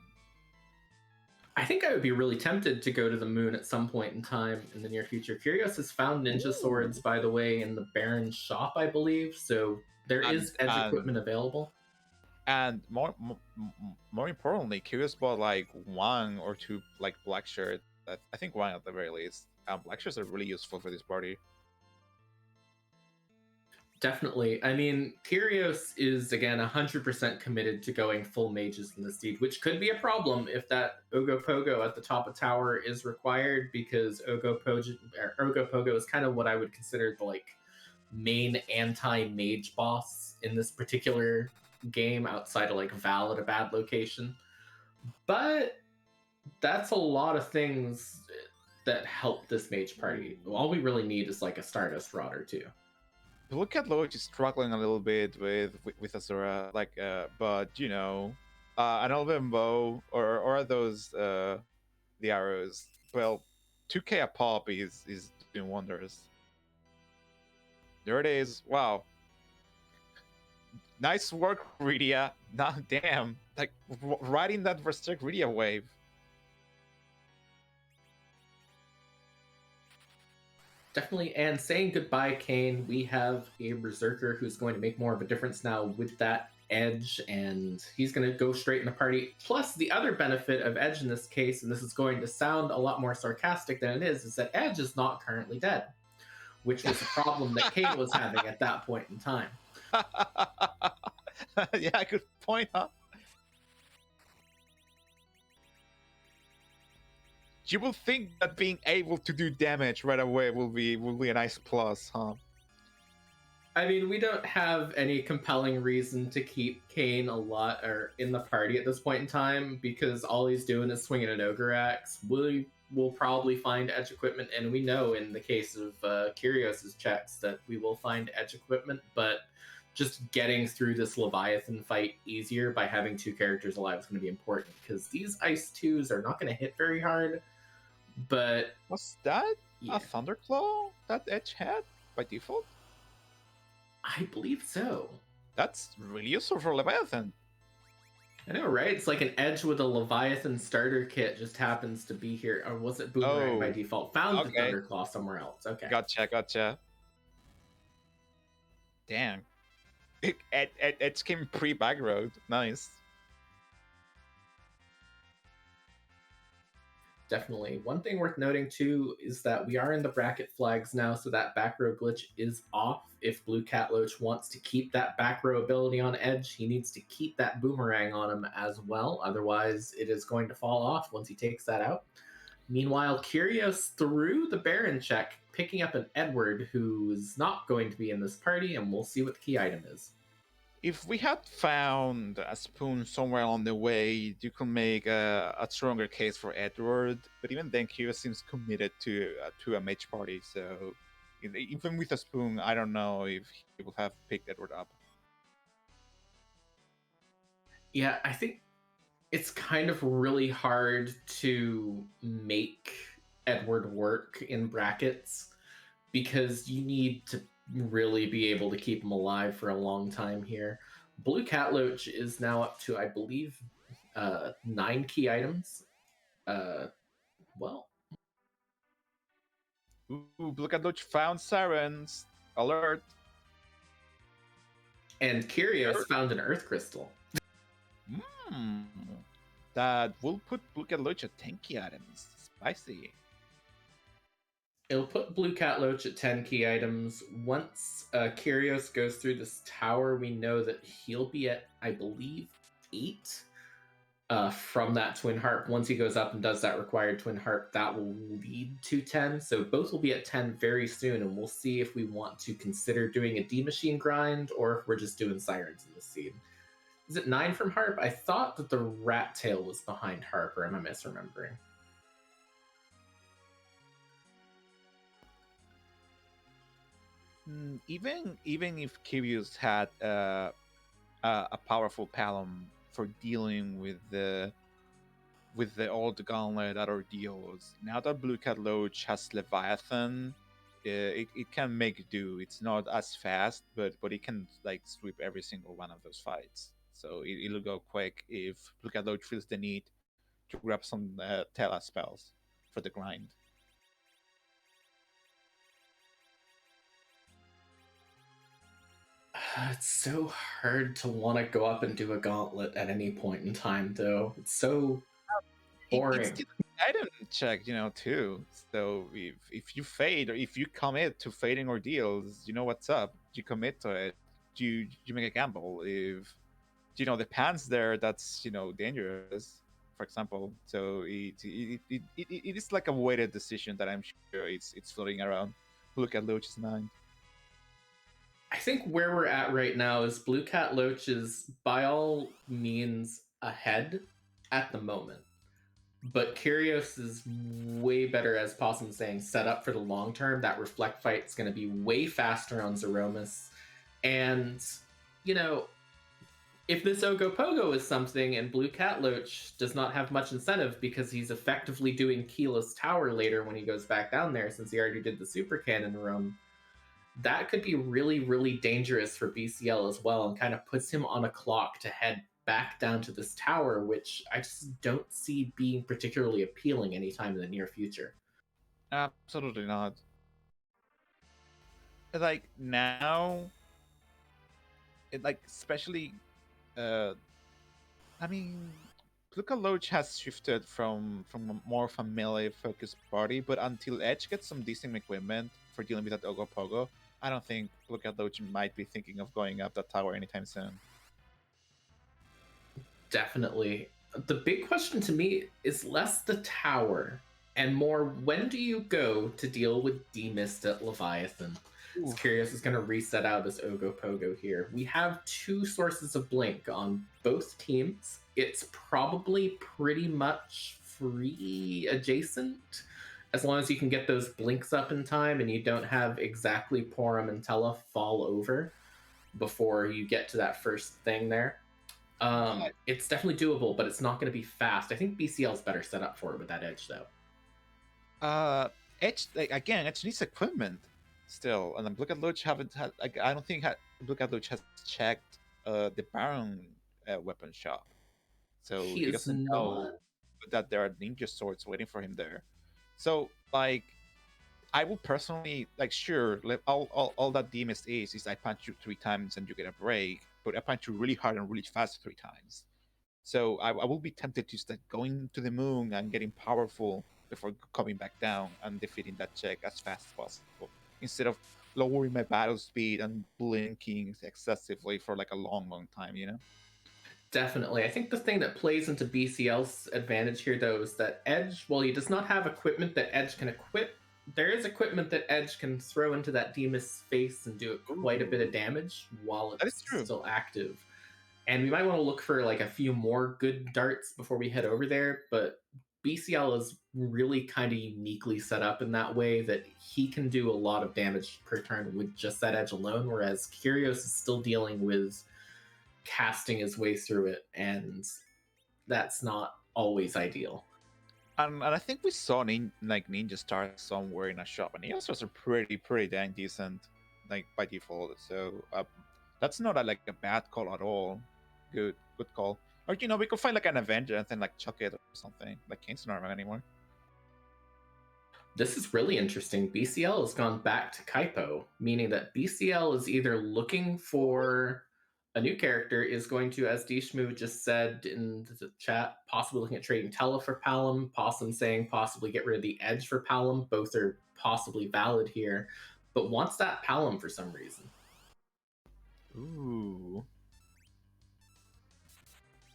I think I would be really tempted to go to the moon at some point in time in the near future. Kyrios has found ninja swords, by the way, in the Baron's shop, I believe. So there is edge equipment available. And more importantly, Kyrios bought like 1 or 2 like black shirt. I think 1 at the very least. Black shirts are really useful for this party. Definitely. I mean, Kyrios is, again, 100% committed to going full mages in this deed, which could be a problem if that Ogopogo at the top of tower is required, because Ogopogo is kind of what I would consider the like main anti-mage boss in this particular game, outside of like Val at a bad location. But that's a lot of things that help this mage party. All we really need is like a Stardust Rod or two. BlueCatLoach is struggling a little bit with Azura, like, but you know, an Elven Bow or those the arrows. Well, 2k a pop is doing wonders. There it is. Wow. Nice work, Rydia. Nah, damn. Like, riding that Berserk Rydia wave. Definitely, and saying goodbye, Kane. We have a Berserker who's going to make more of a difference now with that Edge, and he's going to go straight in the party. Plus, the other benefit of Edge in this case, and this is going to sound a lot more sarcastic than it is that Edge is not currently dead, which was a problem that Kane was having at that point in time. Yeah, good point, huh? You will think that being able to do damage right away will be a nice plus, huh? I mean, we don't have any compelling reason to keep Kane a lot or in the party at this point in time, because all he's doing is swinging an Ogre Axe. We will probably find edge equipment, and we know in the case of Kyrios' checks that we will find edge equipment, but just getting through this Leviathan fight easier by having 2 characters alive is going to be important, because these Ice 2s are not going to hit very hard. But was that a Thunderclaw that Edge had by default? I believe so. That's really useful for Leviathan. I know, right? It's like an Edge with a Leviathan starter kit just happens to be here. Or was it Boomerang by default? Found the Thunderclaw somewhere else. Okay. Gotcha. Damn. Edge came pre-bag road. Nice. Definitely. One thing worth noting too is that we are in the bracket flags now, so that back row glitch is off. If BlueCatLoach wants to keep that back row ability on Edge, he needs to keep that boomerang on him as well. Otherwise, it is going to fall off once he takes that out. Meanwhile, Kyrios through the Baron check, picking up an Edward who's not going to be in this party, and we'll see what the key item is. If we had found a spoon somewhere on the way, you could make a stronger case for Edward. But even then, Kyrios seems committed to a mage party. So even with a spoon, I don't know if he would have picked Edward up. Yeah, I think it's kind of really hard to make Edward work in brackets, because you need to really be able to keep him alive for a long time here. BlueCatLoach is now up to, I believe, 9 key items. Well. Ooh, BlueCatLoach found Sirens. Alert. And Kyrios found an Earth Crystal. That will put BlueCatLoach at 10 key items. Spicy. It'll put BlueCatLoach at 10 key items. Once Kyrios goes through this tower, we know that he'll be at, I believe, 8 from that Twin Harp. Once he goes up and does that required Twin Harp, that will lead to 10. So both will be at 10 very soon, and we'll see if we want to consider doing a D-Machine grind or if we're just doing Sirens in this seed. Is it 9 from Harp? I thought that the Rat Tail was behind Harp, or am I misremembering? Even if Kyrios had a powerful Palom for dealing with the old gauntlet at ordeals, now that BlueCatLoach has Leviathan, it can make do. It's not as fast, but it can like sweep every single one of those fights. So it'll go quick if BlueCatLoach feels the need to grab some Tela spells for the grind. It's so hard to want to go up and do a gauntlet at any point in time, though. It's so boring. It's still an item check, too. So if you fade or if you commit to fading ordeals, you know what's up. You commit to it. You make a gamble. If the pants there, that's dangerous. For example, so it is like a weighted decision that I'm sure it's floating around. Look at Loach's mind. I think where we're at right now is BlueCatLoach is by all means ahead at the moment. But Kyrios is way better, as Possum's saying, set up for the long term. That Reflect fight is going to be way faster on Zeromus. And, if this Ogopogo is something and BlueCatLoach does not have much incentive because he's effectively doing Keyless Tower later when he goes back down there since he already did the Super Cannon room, that could be really, really dangerous for BCL as well and kind of puts him on a clock to head back down to this tower, which I just don't see being particularly appealing anytime in the near future. Absolutely not. Like now, especially, I mean, BlueCatLoach has shifted from a more of a melee focused party, but until Edge gets some decent equipment for dealing with that Ogopogo, I don't think BlueCatLoach might be thinking of going up that tower anytime soon. Definitely. The big question to me is less the tower and more when do you go to deal with Demist at Leviathan? It's Kyrios is going to reset out this Ogopogo here. We have two sources of Blink on both teams. It's probably pretty much free adjacent as long as you can get those blinks up in time and you don't have exactly Porum and Tella fall over before you get to that first thing there. It's definitely doable, but it's not going to be fast. I think BCL is better set up for it with that Edge, though. Edge Edge needs equipment still, and BlueCatLoach haven't had. I don't think BlueCatLoach has checked the Baron weapon shop, so he doesn't know that there are ninja swords waiting for him there. So I would personally sure, all that Demist is I punch you 3 times and you get a break, but I punch you really hard and really fast 3 times. So I will be tempted to start going to the moon and getting powerful before coming back down and defeating that check as fast as possible, instead of lowering my battle speed and blinking excessively for a long time, Definitely. I think the thing that plays into BCL's advantage here, though, is that Edge, while he does not have equipment that Edge can equip, there is equipment that Edge can throw into that Demist's face and do quite a bit of damage while it's still active. And we might want to look for a few more good darts before we head over there, but BCL is really kind of uniquely set up in that way that he can do a lot of damage per turn with just that Edge alone, whereas Kyrios is still dealing with casting his way through it, and that's not always ideal. And I think we saw Ninja Star somewhere in a shop, and he also was pretty dang decent, by default. So that's not a bad call at all. Good call. Or we could find an Avenger and then chuck it or something. Kane's not around anymore. This is really interesting. BCL has gone back to Kaipo, meaning that BCL is either looking for a new character, is going to, as Dishmu just said in the chat, possibly looking at trading Tella for Palom, Possum saying possibly get rid of the Edge for Palom. Both are possibly valid here, but wants that Palom for some reason. Ooh.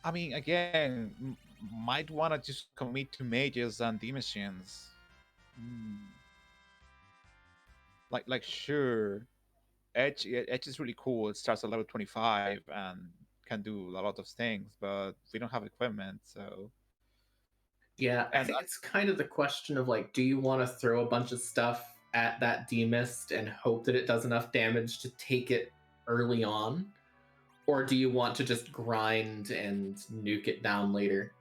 I mean, again, might want to just commit to mages and D-machines. Sure, Edge is really cool. It starts at level 25 and can do a lot of things, but we don't have equipment, so. Yeah, I And think it's kind of the question of like, do you want to throw a bunch of stuff at that demist and hope that it does enough damage to take it early on? Or do you want to just grind and nuke it down later?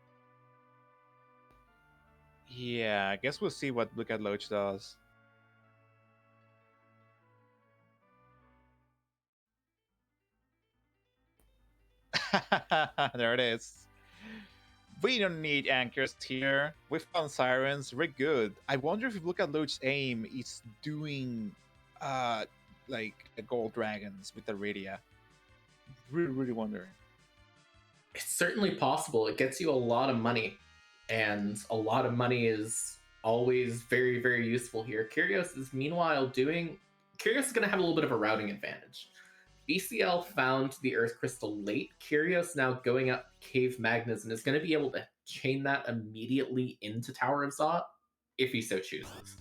yeah, I guess we'll see what BlueCatLoach does. There it is. We don't need anchors here. We found sirens. We're good. I wonder if BlueCatLoach's aim is doing like gold dragons with the Radia. Really wondering. It's certainly possible. It gets you a lot of money, and a lot of money is always very, very useful here. Kyrios is meanwhile doing. Kyrios is going to have a little bit of a routing advantage. BCL found the Earth Crystal late. Kyrios now going up Cave Magnus and is going to be able to chain that immediately into Tower of Zot if he so chooses.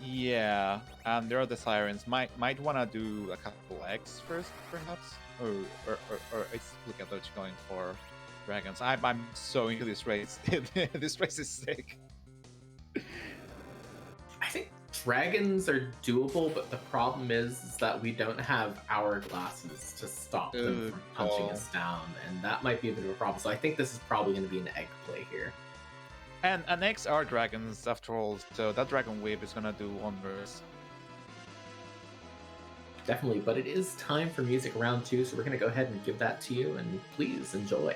Yeah, and there are the sirens. Might want to do a couple eggs first, perhaps, or it's BlueCatLoach going for dragons. I'm so into this race. This race is sick. I think dragons are doable, but the problem is that we don't have hourglasses to stop them from punching us down, and that might be a bit of a problem. So I think this is probably going to be an egg play here. And eggs are dragons after all, so that dragon wave is gonna do wonders. Definitely, but it is time for music round 2, so we're going to go ahead and give that to you, and please enjoy.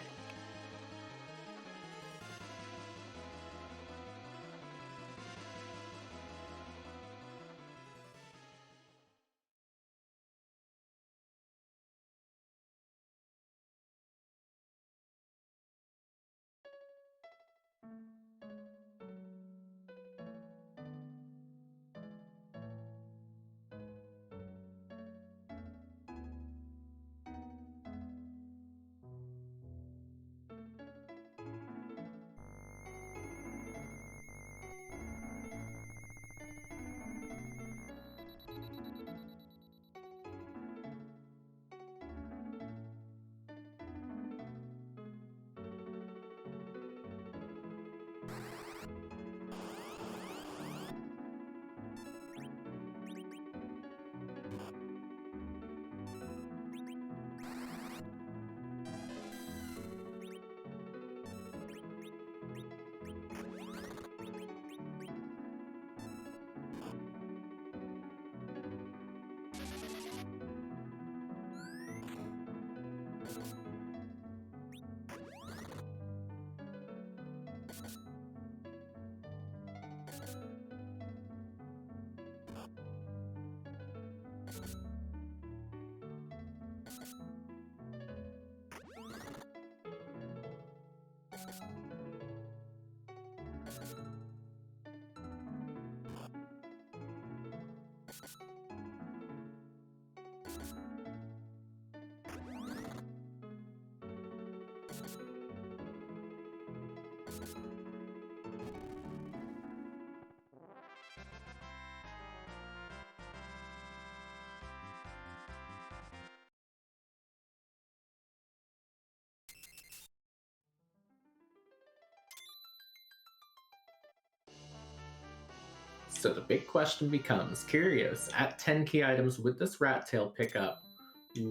So the big question becomes, Kyrios, at 10 key items with this rat tail pickup,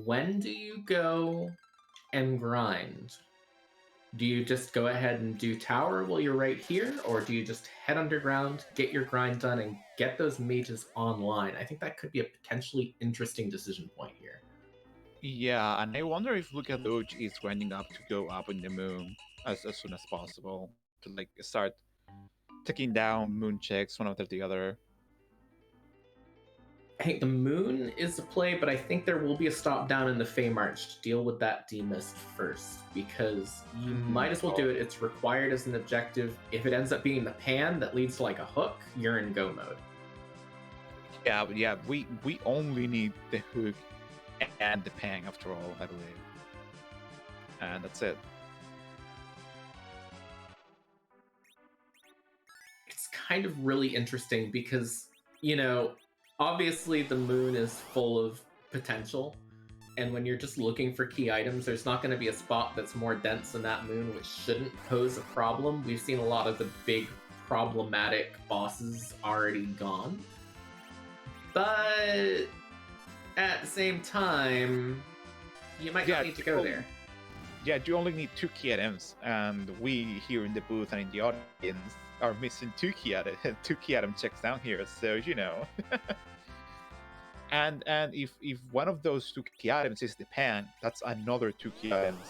when do you go and grind? Do you just go ahead and do tower while you're right here, or do you just head underground, get your grind done, and get those mages online? I think that could be a potentially interesting decision point here. Yeah, and I wonder if BlueCatLoach is grinding up to go up in the moon as soon as possible to like start taking down moon checks one after the other. I think the moon is the play, but I think there will be a stop down in the Fey March to deal with that demist first, because you might as well do it. It's required as an objective. If it ends up being the pan that leads to like a hook, you're in go mode. Yeah, we only need the hook and the pang after all, I believe. And that's it. It's kind of really interesting because, you know, obviously the moon is full of potential, And when you're just looking for key items, there's not going to be a spot that's more dense than that moon, which shouldn't pose a problem. We've seen a lot of the big problematic bosses already gone. But at the same time, you might not need to go there. Yeah, you only need 2 key items, and we here in the booth and in the audience are missing 2 key item, 2 key item checks down here. So you know, and if one of those 2 key items is the pan, that's another 2 key items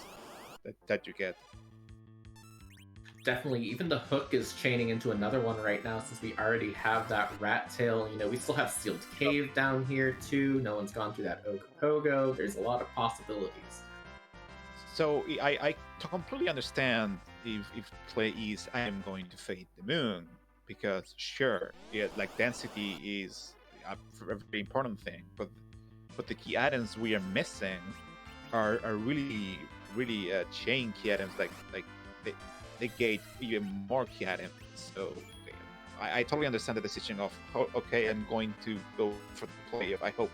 that you get. Definitely, even the hook is chaining into another one right now since we already have that rat tail. You know, we still have sealed cave down here too. No one's gone through that Ogopogo. There's a lot of possibilities. So I completely understand if play is I am going to fade the moon, because sure, yeah, like density is a very important thing, but the key items we are missing are really chain key items, like they gate even more key items. So I totally understand the decision of, oh, okay, I'm going to go for the play. I hope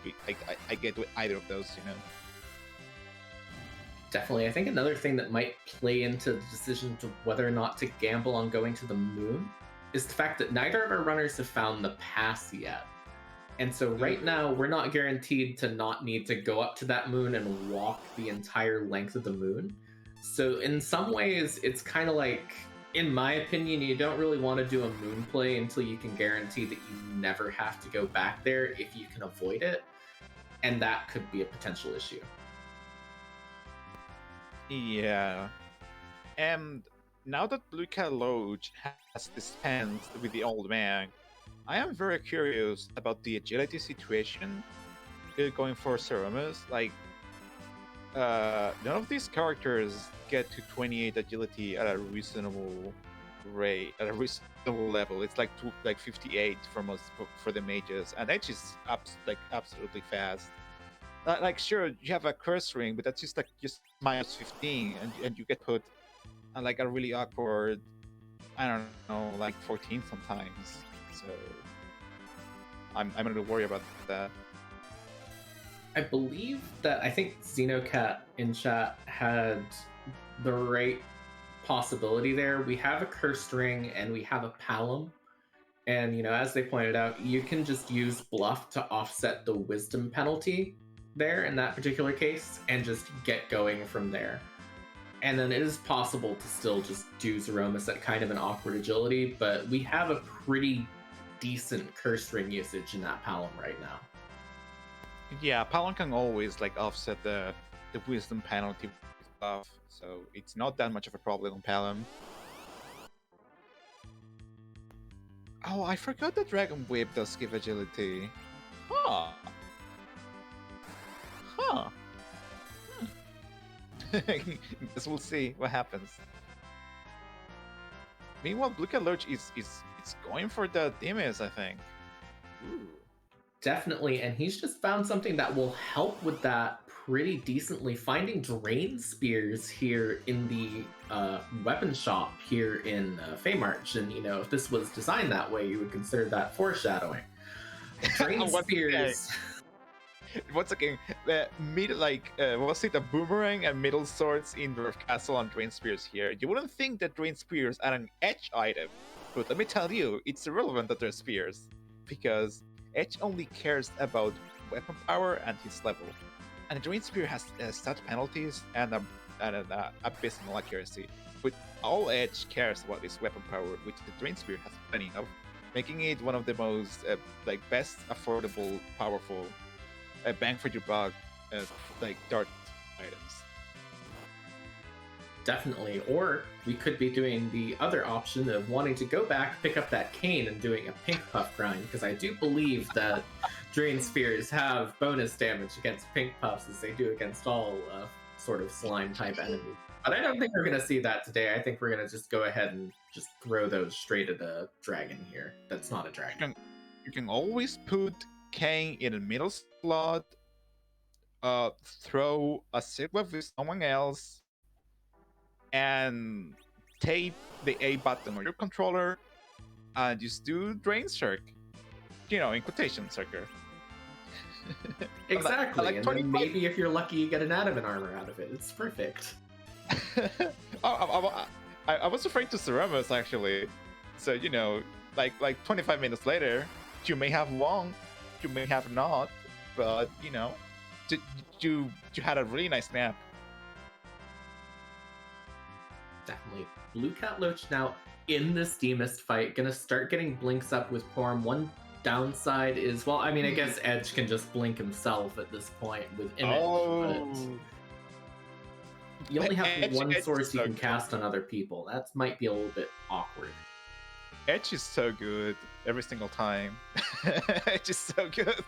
I get with either of those, you know. Definitely. I think another thing that might play into the decision to whether or not to gamble on going to the moon is the fact that neither of our runners have found the pass yet. And so right now, we're not guaranteed to not need to go up to that moon and walk the entire length of the moon. So in some ways, it's kind of like, in my opinion, you don't really want to do a moon play until you can guarantee that you never have to go back there if you can avoid it. And that could be a potential issue. Yeah. And now that BlueCatLoach has dispensed with the old man, I am very curious about the agility situation going for Zeromus. Like, none of these characters get to 28 agility at a reasonable rate, at a reasonable level. It's like 58 for most for the mages, and Edge is absolutely fast. Like sure, you have a curse ring, but that's just minus 15, and you get put on like a really awkward, I don't know, like 14 sometimes. So I'm a little worried about that. I believe that I think Xenocat in chat had the right possibility there. We have a cursed ring and we have a palom. And, you know, as they pointed out, you can just use bluff to offset the wisdom penalty there in that particular case and just get going from there. And then it is possible to still just do Zeromus at kind of an awkward agility, but we have a pretty decent curse ring usage in that palom right now. Yeah, palom can always like offset the wisdom penalty stuff, so it's not that much of a problem on palom. Oh, I forgot that Dragon Whip does give agility. Huh. Guess we'll see what happens. Meanwhile, BlueCatLoach is going for the Demis, I think. Ooh. Definitely, and he's just found something that will help with that pretty decently. Finding Drain Spears here in the weapon shop here in Feymarch, and you know, if this was designed that way, you would consider that foreshadowing. Drain Spears. Once again, was it a boomerang and middle swords in Dwarf Castle and Drain Spears here? You wouldn't think that Drain Spears are an Edge item, but let me tell you, it's irrelevant that they're spears, because Edge only cares about weapon power and his level, and the Drain Spear has stat penalties and an abysmal accuracy. But all Edge cares about is weapon power, which the Drain Spear has plenty of, making it one of the most best affordable, powerful, bang for your buck, dart items. Definitely. Or we could be doing the other option of wanting to go back, pick up that cane, and doing a pink puff grind, because I do believe that Drain Spears have bonus damage against pink puffs as they do against all sort of slime type enemies. But I don't think we're going to see that today. I think we're going to just go ahead and just throw those straight at a dragon here. That's not a dragon. You can always put Kane in the middle slot, throw a sequence with someone else, and tape the A button on your controller, and just do Drain Circ. You know, in quotation circle. Exactly, like and 25. then maybe if you're lucky, you get an adamant armor out of it. It's perfect. I was referring to Zeromus actually. So like 25 minutes later, you may have won, you may have not, but you had a really nice nap. Definitely. BlueCatLoach now in this Demist fight, gonna start getting blinks up with Porm. One downside is, well, I mean, I guess Edge can just blink himself at this point with Image, but you only have one source you can cast on other people. That might be a little bit awkward. Edge is so good every single time. Edge is so good.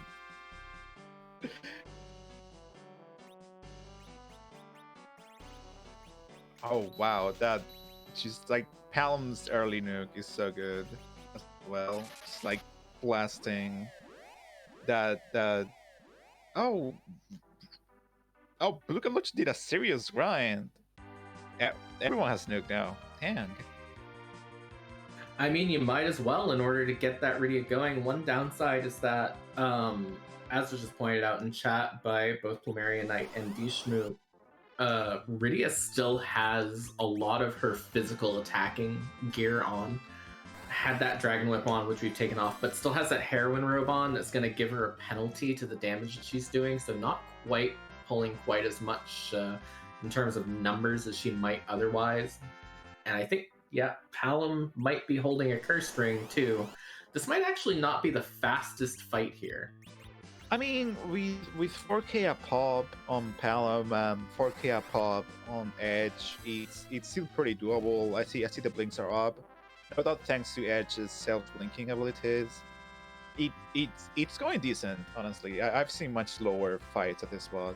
Oh wow, that just like Palom's early nuke is so good as well. It's like blasting that oh BlueCatLoach did a serious grind. Everyone has nuke now. Dang. I mean, you might as well in order to get that Rydia going. One downside is that, as was just pointed out in chat by both Plumerian Knight and Dishmu, Rydia still has a lot of her physical attacking gear on. Had that Dragon Whip on, which we've taken off, but still has that Heroin Robe on that's going to give her a penalty to the damage that she's doing, so not quite pulling quite as much in terms of numbers as she might otherwise. And I think, yeah, Palom might be holding a curse ring too. This might actually not be the fastest fight here. I mean, with 4K a pop on Palom and 4K a pop on Edge, it's still pretty doable. I see the blinks are up. But that thanks to Edge's self-blinking abilities, it's going decent, honestly. I've seen much lower fights at this spot.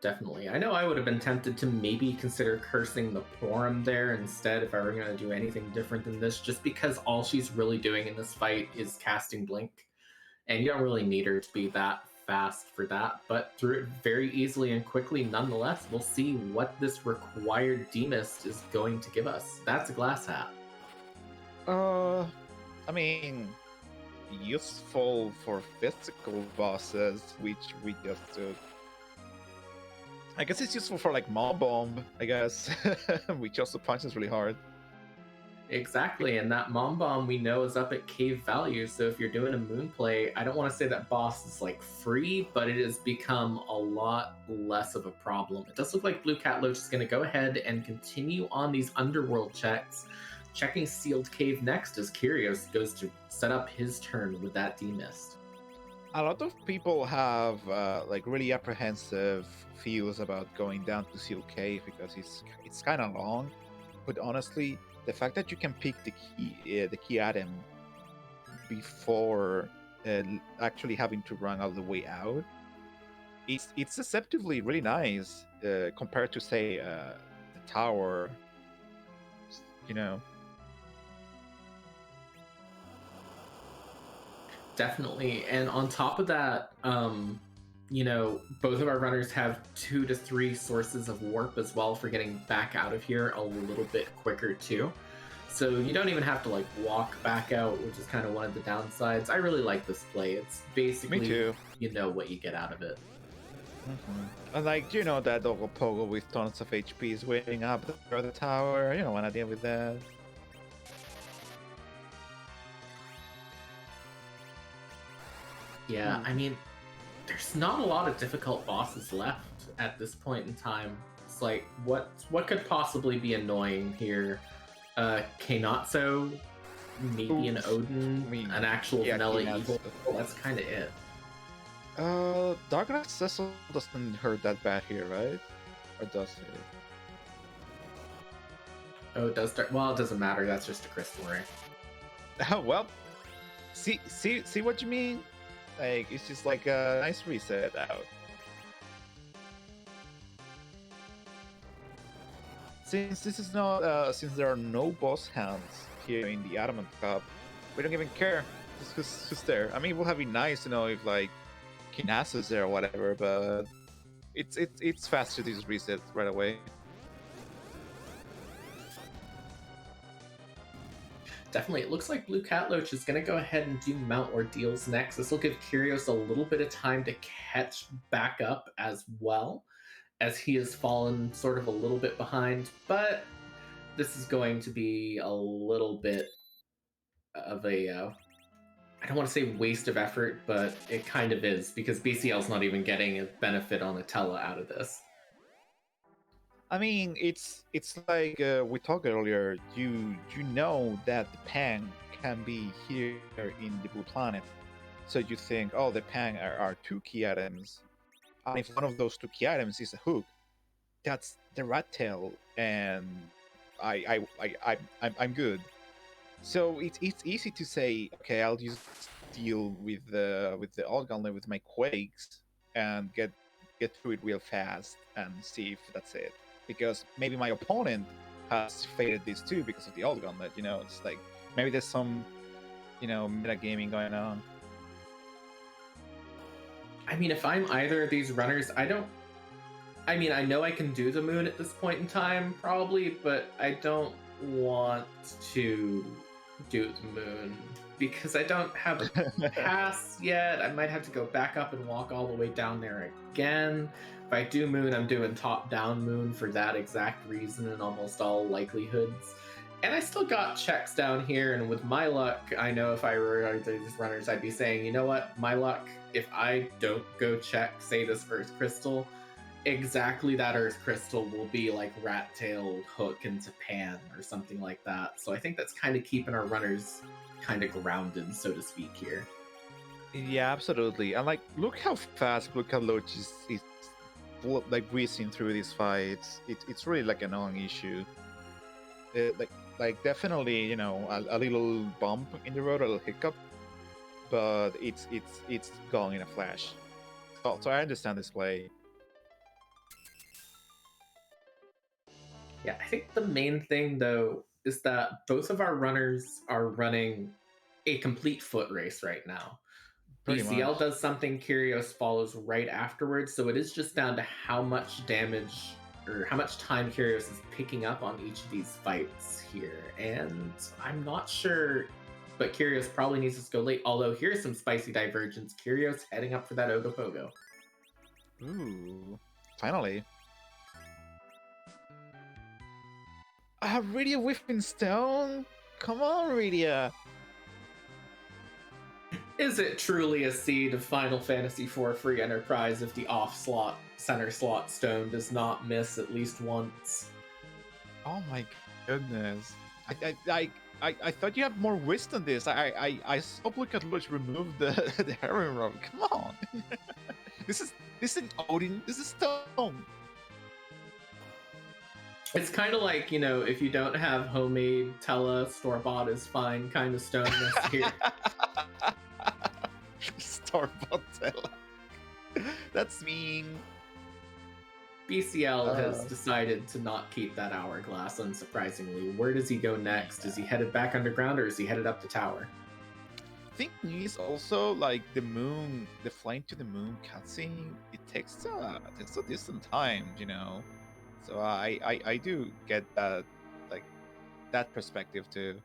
Definitely. I know I would have been tempted to maybe consider cursing the Porum there instead if I were going to do anything different than this, just because all she's really doing in this fight is casting Blink. And you don't really need her to be that fast for that, but through it very easily and quickly nonetheless. We'll see what this required Demist is going to give us. That's a glass hat. I mean, useful for physical bosses, which we just took. I guess it's useful for like Mom Bomb, I guess, which also punches really hard. Exactly, and that Mom Bomb we know is up at cave value, so if you're doing a moon play, I don't want to say that boss is like free, but it has become a lot less of a problem. It does look like BlueCatLoach is going to go ahead and continue on these underworld checks, checking Sealed Cave next as Kyrios goes to set up his turn with that Demist. A lot of people have like really apprehensive feels about going down to Sealed Cave because it's kind of long, but honestly, the fact that you can pick the key item before actually having to run all the way out, it's deceptively really nice compared to say the tower, Definitely, and on top of that, both of our runners have 2 to 3 sources of warp as well for getting back out of here a little bit quicker too. So you don't even have to like walk back out, which is kind of one of the downsides. I really like this play. It's basically, Me too. You know what you get out of it. Mm-hmm. And like, that Dogo Pogo with tons of HP is waiting up the tower. You don't want to deal with that. Yeah, I mean, there's not a lot of difficult bosses left at this point in time. It's like, what could possibly be annoying here? Kainatsu, maybe an Odin, an actual vanilla evil. Well, that's kind of it. Darkness Cecil doesn't hurt that bad here, right? Or does it? Oh, it does start. Well, it doesn't matter. That's just a crystal ray. Oh well. See what you mean? Like, it's just like a nice reset out. Since this is not, since there are no boss hands here in the Adamant Cup, we don't even care who's there. I mean, it would have been nice to know if like Kinasu's there or whatever, but it's faster to just reset right away. Definitely. It looks like BlueCatLoach is going to go ahead and do Mount Ordeals next. This will give Kyrios a little bit of time to catch back up as well, as he has fallen sort of a little bit behind. But this is going to be a little bit of a, I don't want to say waste of effort, but it kind of is, because BCL's not even getting a benefit on Atella out of this. I mean, it's like we talked earlier. You know that the Pang can be here in the blue planet, so you think, oh, the Pang are two key items, and if one of those two key items is a hook, that's the rat tail, and I'm good. So it's easy to say, okay, I'll just deal with the alt gauntlet with my quakes and get through it real fast and see if that's it. Because maybe my opponent has faded this too because of the alt gauntlet. You know, it's like maybe there's some meta gaming going on. I mean, if I'm either of these runners, I know I can do the moon at this point in time, probably, but I don't want to do the moon because I don't have a pass yet. I might have to go back up and walk all the way down there again. If I do moon, I'm doing top-down moon for that exact reason in almost all likelihoods. And I still got checks down here, and with my luck, I know if I were these runners, I'd be saying, you know what, my luck, if I don't go check, say, this Earth Crystal, exactly that Earth Crystal will be like Rat Tail hook into Pan or something like that. So I think that's kind of keeping our runners kind of grounded, so to speak, here. Yeah, absolutely. And like, look how fast BlueCatLoach is like breezing through these fights. It's really like a non-issue. Like definitely, a little bump in the road, a little hiccup, but it's gone in a flash. So I understand this play. Yeah, I think the main thing though is that both of our runners are running a complete foot race right now. Pretty BCL much. does something, Kyrios follows right afterwards, so it is just down to how much damage or how much time Kyrios is picking up on each of these fights here. And I'm not sure, but Kyrios probably needs to go late. Although here's some spicy divergence. Kyrios heading up for that Ogopogo. Ooh, finally. Rydia Whiffing Stone? Come on, Rydia. Is it truly a seed of Final Fantasy IV Free Enterprise if the off-slot, center slot stone does not miss at least once? Oh my goodness. I thought you had more wisdom than this. I saw BlueCatLoach remove the heroin robe. Come on. This is Odin. This is Stone. It's kind of like, if you don't have homemade Tella, store-bought is fine kind of stoneness here. Store-bought Tella. That's mean. BCL has decided to not keep that hourglass, unsurprisingly. Where does he go next? Is he headed back underground or is he headed up the tower? Thing is also like the moon, the flying to the moon cutscene. It takes a decent time, So I do get that, like, that perspective too.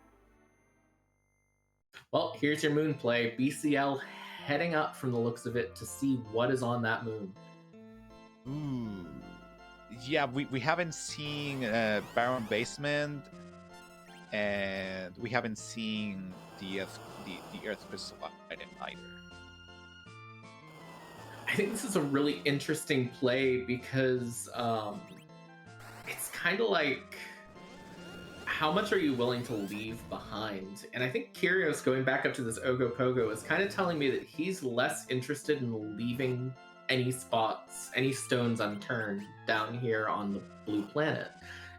Well, here's your moon play. BCL heading up from the looks of it to see what is on that moon. Ooh, yeah, we haven't seen Baron Basement, and we haven't seen the Earth Crystal item either. I think this is a really interesting play because it's kind of like, how much are you willing to leave behind? And I think Kyrios going back up to this Ogopogo is kind of telling me that he's less interested in leaving any spots, any stones unturned down here on the blue planet.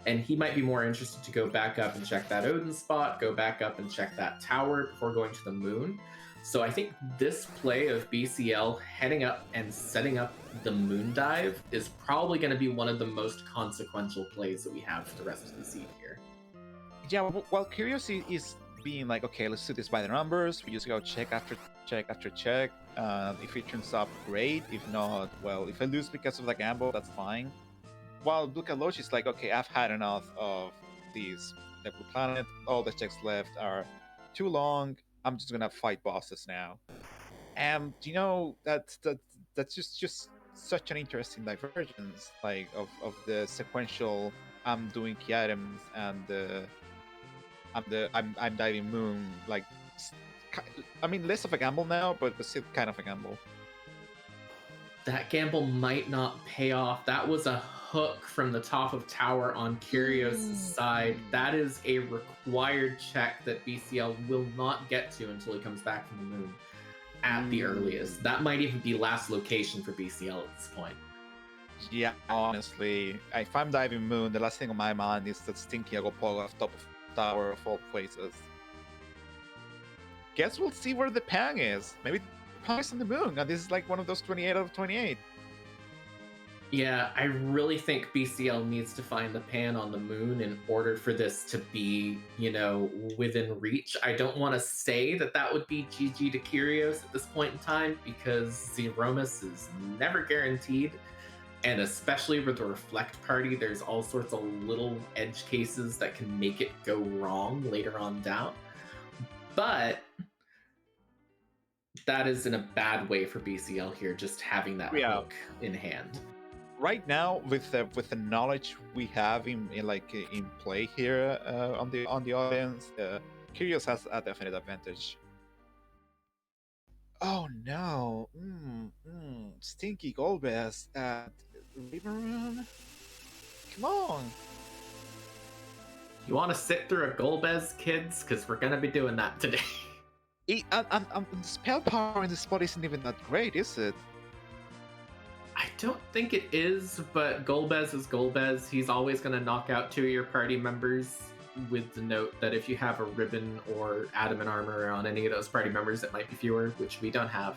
And he might be more interested to go back up and check that Odin spot, go back up and check that tower before going to the moon. So I think this play of BCL heading up and setting up the moon dive is probably going to be one of the most consequential plays that we have for the rest of the seed here. Yeah, while Kyrios is being like, okay, let's do this by the numbers. We just go check after check after check. If it turns up, great. If not, well, if I lose because of the gamble, that's fine. While BlueCatLoach is like, okay, I've had enough of these the blue planet. All the checks left are too long. I'm just gonna fight bosses now. And that's just such an interesting divergence, like of the sequential. I'm doing key items and I'm diving moon. Like, I mean, less of a gamble now, but still kind of a gamble. That gamble might not pay off. That was a hook from the top of tower on Kyrios' side. That is a required check that BCL will not get to until he comes back from the moon at the earliest. That might even be last location for BCL at this point. Yeah, honestly, if I'm diving moon, the last thing on my mind is that stinky Agopolo off top of tower of all places. Guess we'll see where the Pang is. Maybe the Pang is on the moon, and this is like one of those 28 out of 28. Yeah, I really think BCL needs to find the pan on the moon in order for this to be, within reach. I don't want to say that that would be GG to Kyrios at this point in time because Zeromus is never guaranteed. And especially with the Reflect Party, there's all sorts of little edge cases that can make it go wrong later on down. But that is in a bad way for BCL here, just having that hook in hand. Right now, with the knowledge we have in play here on the audience, Kyrios has a definite advantage. Oh no! Stinky Golbez at River Room. Come on! You want to sit through a Golbez, kids? Because we're gonna be doing that today. The spell power in this spot isn't even that great, is it? I don't think it is, but Golbez is Golbez. He's always going to knock out 2 of your party members, with the note that if you have a ribbon or adamant armor on any of those party members, it might be fewer, which we don't have.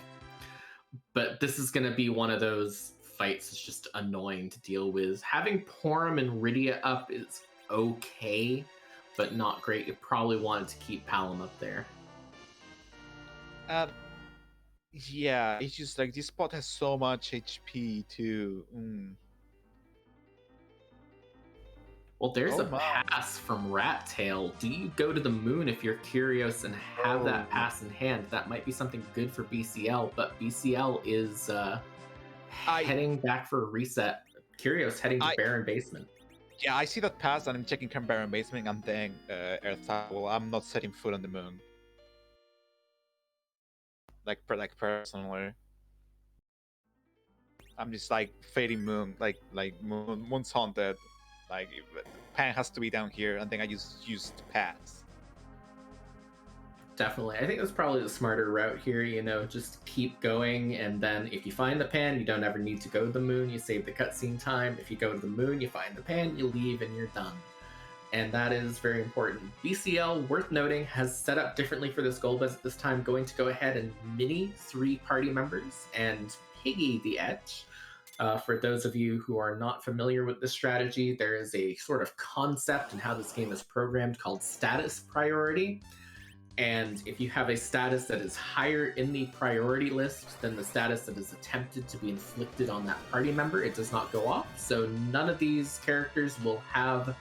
But this is going to be one of those fights that's just annoying to deal with. Having Porum and Rydia up is okay, but not great. You probably wanted to keep Palom up there. Yeah, it's just like this spot has so much HP too. Well, there's a pass from Rat Tail. Do you go to the moon if you're Kyrios and have that pass in hand? That might be something good for BCL, but BCL is heading back for a reset. Kyrios heading to Baron Basement. Yeah, I see that pass and I'm checking Baron Basement and then Well, I'm not setting foot on the moon. Like personally, I'm just like fading moon, like moon's haunted. Like Pan has to be down here, and then I just used to pass. Definitely, I think that's probably the smarter route here. Just keep going, and then if you find the pan, you don't ever need to go to the moon. You save the cutscene time. If you go to the moon, you find the pan, you leave, and you're done. And that is very important. BCL, worth noting, has set up differently for this Golbez at this time, going to go ahead and mini 3 party members and Piggy the Edge. For those of you who are not familiar with this strategy, there is a sort of concept in how this game is programmed called status priority. And if you have a status that is higher in the priority list than the status that is attempted to be inflicted on that party member, it does not go off. So none of these characters will have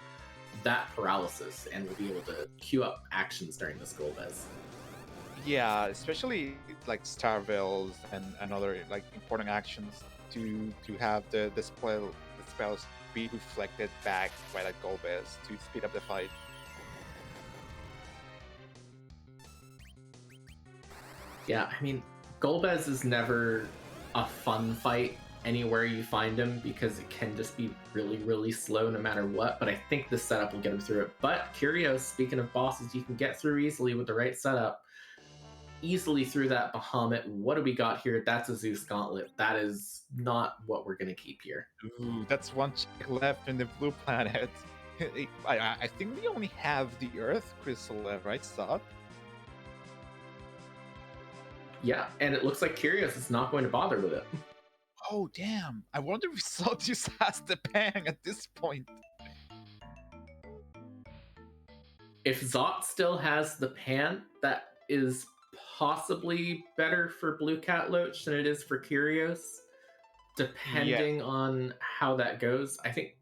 that paralysis and will be able to queue up actions during this Golbez. Yeah, especially like Starvels and other like important actions to have the spells be reflected back by that Golbez to speed up the fight. Yeah, I mean, Golbez is never a fun fight anywhere you find him because it can just be really, really slow no matter what, but I think this setup will get him through it. But Kyrios, speaking of bosses you can get through easily with the right setup, easily through that Bahamut. What do we got here? That's a Zeus Gauntlet. That is not what we're going to keep here. Ooh, that's one check left in the blue planet. I think we only have the Earth Crystal left, right, Zod? Yeah, and it looks like Kyrios is not going to bother with it. Oh, damn. I wonder if Zod just has the Pang at this point. If Zot still has the pan, that is possibly better for BlueCatLoach than it is for Kyrios, depending on how that goes. I think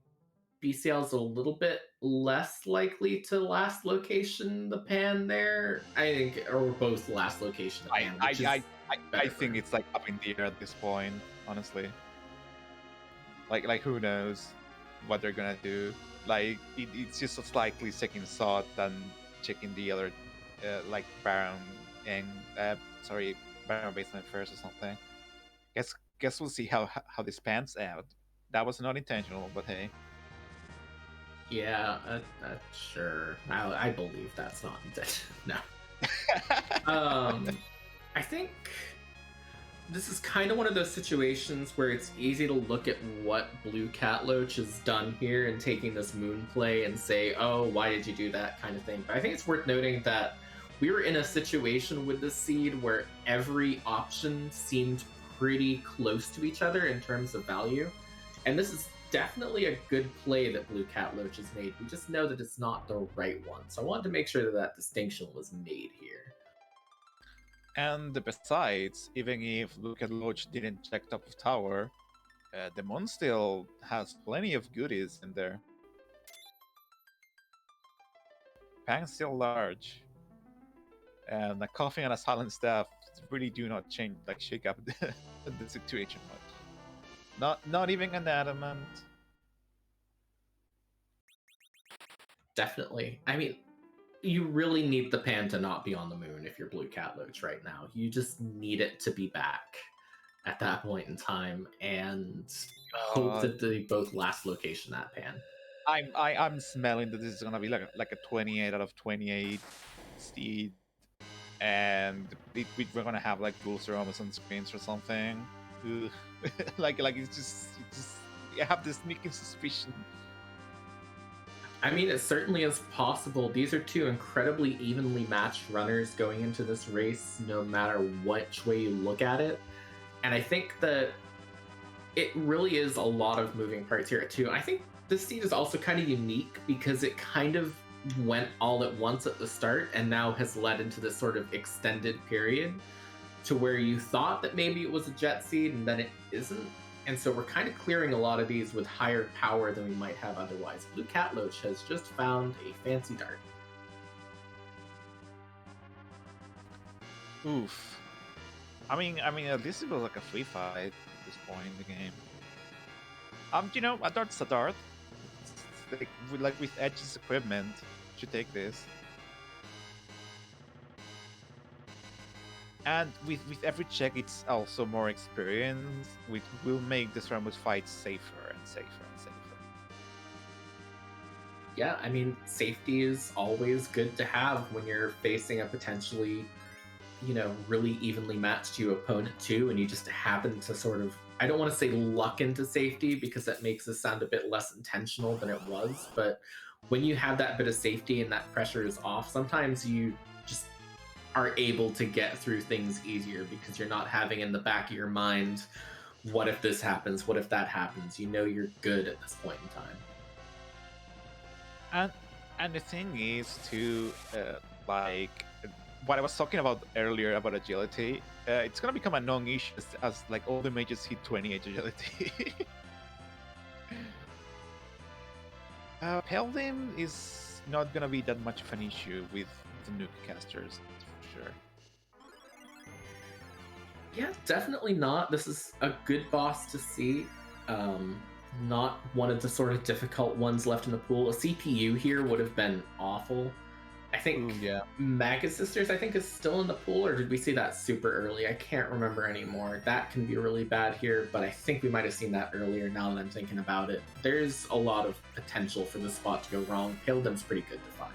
BCL is a little bit less likely to last location the pan there. I think, or both last location the pan, which is I think it's like up in the air at this point, honestly. Like who knows what they're gonna do? Like it's just as likely second thought than checking the other, like Baron and Baron baseline first or something. Guess we'll see how this pans out. That was not intentional, but hey. Yeah, sure. I believe that's not no. I think this is kind of one of those situations where it's easy to look at what BlueCatLoach has done here and taking this moon play and say, oh, why did you do that kind of thing. But I think it's worth noting that we were in a situation with the seed where every option seemed pretty close to each other in terms of value. And this is definitely a good play that BlueCatLoach has made. We just know that it's not the right one. So I wanted to make sure that that distinction was made here. And besides, even if BlueCatLoach didn't check top of tower, the Mon still has plenty of goodies in there. Pang's still large. And a coughing and a silent staff really do not shake up the situation much. Not even an adamant. Definitely. I mean, you really need the pan to not be on the moon if you're BlueCatLoach right now. You just need it to be back at that point in time and hope that they both last location that pan. I'm smelling that this is gonna be like a 28 out of 28 seed, and we're gonna have like dual Zeromus on screens or something. like it's just I have this sneaking suspicion. I mean, it certainly is possible. These are two incredibly evenly matched runners going into this race, no matter which way you look at it. And I think that it really is a lot of moving parts here, too. I think this seed is also kind of unique because it kind of went all at once at the start and now has led into this sort of extended period to where you thought that maybe it was a jet seed and then it isn't. And so we're kind of clearing a lot of these with higher power than we might have otherwise. BlueCatLoach has just found a fancy dart. Oof. I mean, at least it was like a free fight at this point in the game. A dart's a dart. It's like with Edge's equipment, you should take this. And with every check, it's also more experience, which will make the Zeromus fight safer and safer and safer. Yeah, I mean, safety is always good to have when you're facing a potentially, really evenly matched to opponent too, and you just happen to sort of, I don't want to say luck into safety because that makes it sound a bit less intentional than it was, but when you have that bit of safety and that pressure is off, sometimes you just are able to get through things easier because you're not having in the back of your mind, what if this happens, what if that happens? You know you're good at this point in time. And the thing is to like what I was talking about earlier about agility, it's gonna become a non-issue as like all the mages hit 28 agility. Peldim is not gonna be that much of an issue with the nuke casters. Sure. Yeah, definitely not. This is a good boss to see. Not one of the sort of difficult ones left in the pool. A CPU here would have been awful. I think Maga Sisters, I think, is still in the pool, or did we see that super early? I can't remember anymore. That can be really bad here, but I think we might have seen that earlier now that I'm thinking about it. There's a lot of potential for this spot to go wrong. Paledim's pretty good to find.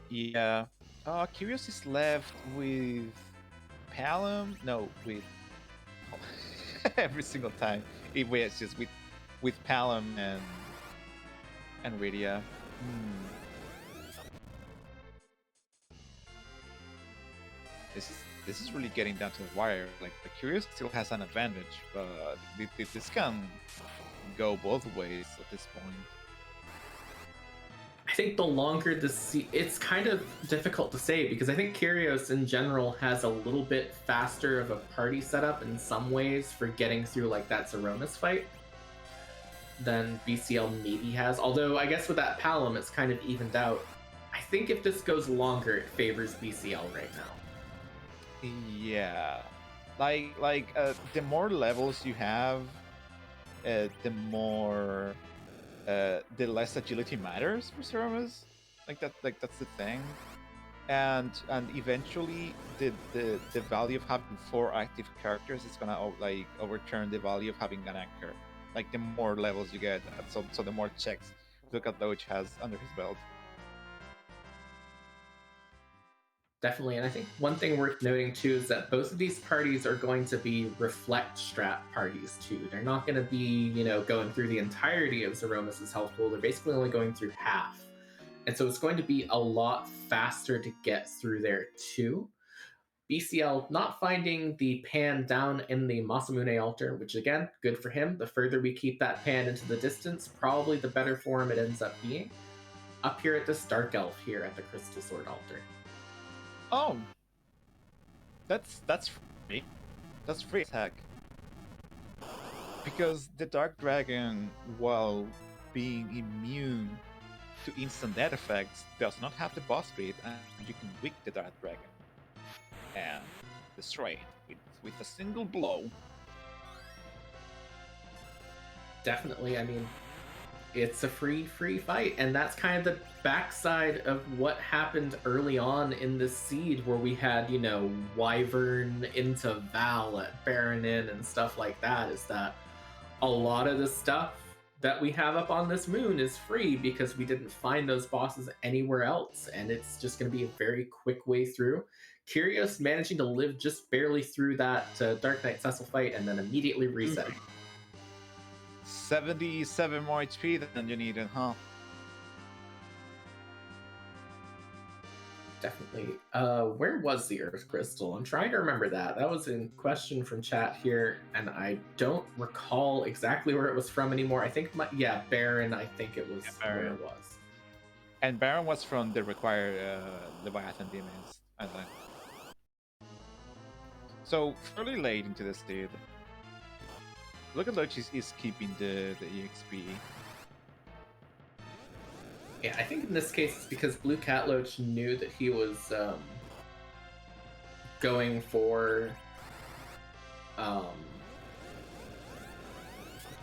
Yeah. Kyrios is left with Palom. No, with every single time. It's just with Palom and Rydia. This is really getting down to the wire. Like the Kyrios still has an advantage, but this can go both ways at this point. I think the longer it's kind of difficult to say because I think Kyrios in general has a little bit faster of a party setup in some ways for getting through like that Zeromus fight. than BCL maybe has. Although I guess with that Palom, it's kind of evened out. I think if this goes longer, it favors BCL right now. Yeah, the more levels you have, the more the less agility matters for Zeromus. That's the thing. And eventually the value of having 4 active characters is gonna overturn the value of having an anchor. Like the more levels you get, so the more checks BlueCatLoach has under his belt. Definitely, and I think one thing worth noting too is that both of these parties are going to be reflect strat parties too. They're not going to be, going through the entirety of Zeromus's health pool. They're basically only going through half. And so it's going to be a lot faster to get through there too. BCL not finding the pan down in the Masamune altar, which again, good for him. The further we keep that pan into the distance, probably the better for him it ends up being. Up here at this Dark Elf here at the Crystal Sword altar. Oh, that's free. That's free as heck. Because the Dark Dragon, while being immune to instant death effects, does not have the boss speed, and you can weak the Dark Dragon and destroy it with a single blow. Definitely, I mean, it's a free fight, and that's kind of the backside of what happened early on in the seed, where we had, Wyvern into Val at Baronin and stuff like that, is that a lot of the stuff that we have up on this moon is free because we didn't find those bosses anywhere else, and it's just going to be a very quick way through. Kyrios managing to live just barely through that Dark Knight Cecil fight and then immediately resetting. 77 more HP than you needed, huh? Definitely. Where was the Earth Crystal? I'm trying to remember that. That was in question from chat here, and I don't recall exactly where it was from anymore. I think, Baron, I think it was where it was. And Baron was from the required Leviathan demons, I think. So, fairly late into the seed. BlueCatLoach is keeping the EXP. Yeah, I think in this case it's because BlueCatLoach knew that he was going for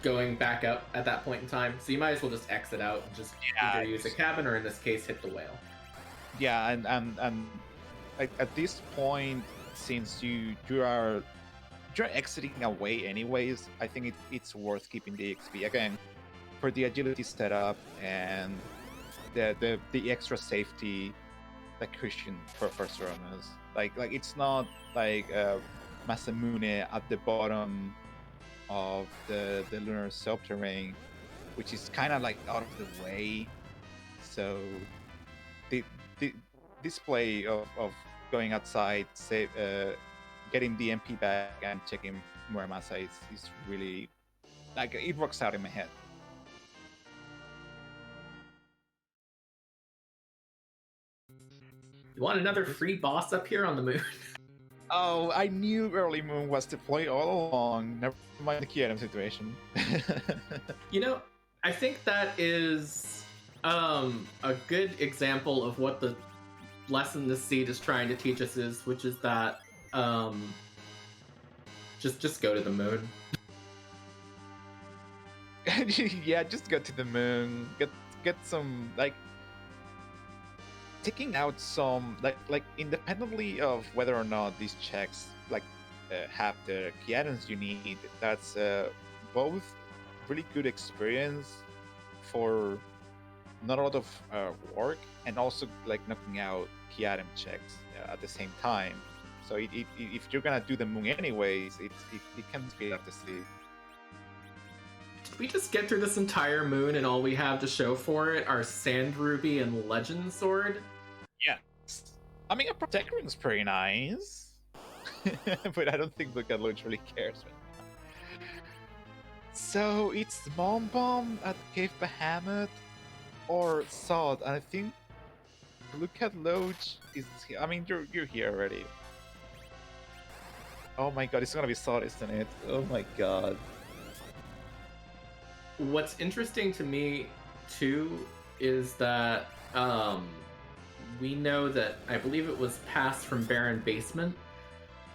going back up at that point in time. So you might as well just exit out and just either use a cabin or in this case hit the whale. Yeah, and at this point, since you're exiting away anyways, I think it's worth keeping the XP again for the agility setup and the extra safety, the cushion for Zeromus. Like it's not like Masamune at the bottom of the lunar subterrane, which is kind of like out of the way. So the display of going outside, getting the MP back and checking Muramasa is really like it works out in my head. You want another free boss up here on the moon? Oh, I knew early moon was deployed all along. Never mind the Kyrios situation. I think that is a good example of what the lesson this seed is trying to teach us is, which is that just go to the moon. Yeah, just go to the moon. Get some taking out some like independently of whether or not these checks have the Kyrios you need. That's both really good experience for not a lot of work, and also knocking out Kyrios checks at the same time. So if you're gonna do the moon anyways, it can speed up the seed. Did we just get through this entire moon and all we have to show for it are Sand Ruby and Legend Sword? Yes. I mean, a Protect Ring is pretty nice. But I don't think BlueCatLoach really cares right now. So it's Mom Bomb at Cave Bahamut or Sod, and I think BlueCatLoach is here. I mean, you're here already. Oh my god, it's gonna be Sod, isn't it? Oh my god. What's interesting to me too is that we know that I believe it was passed from Baron Basement.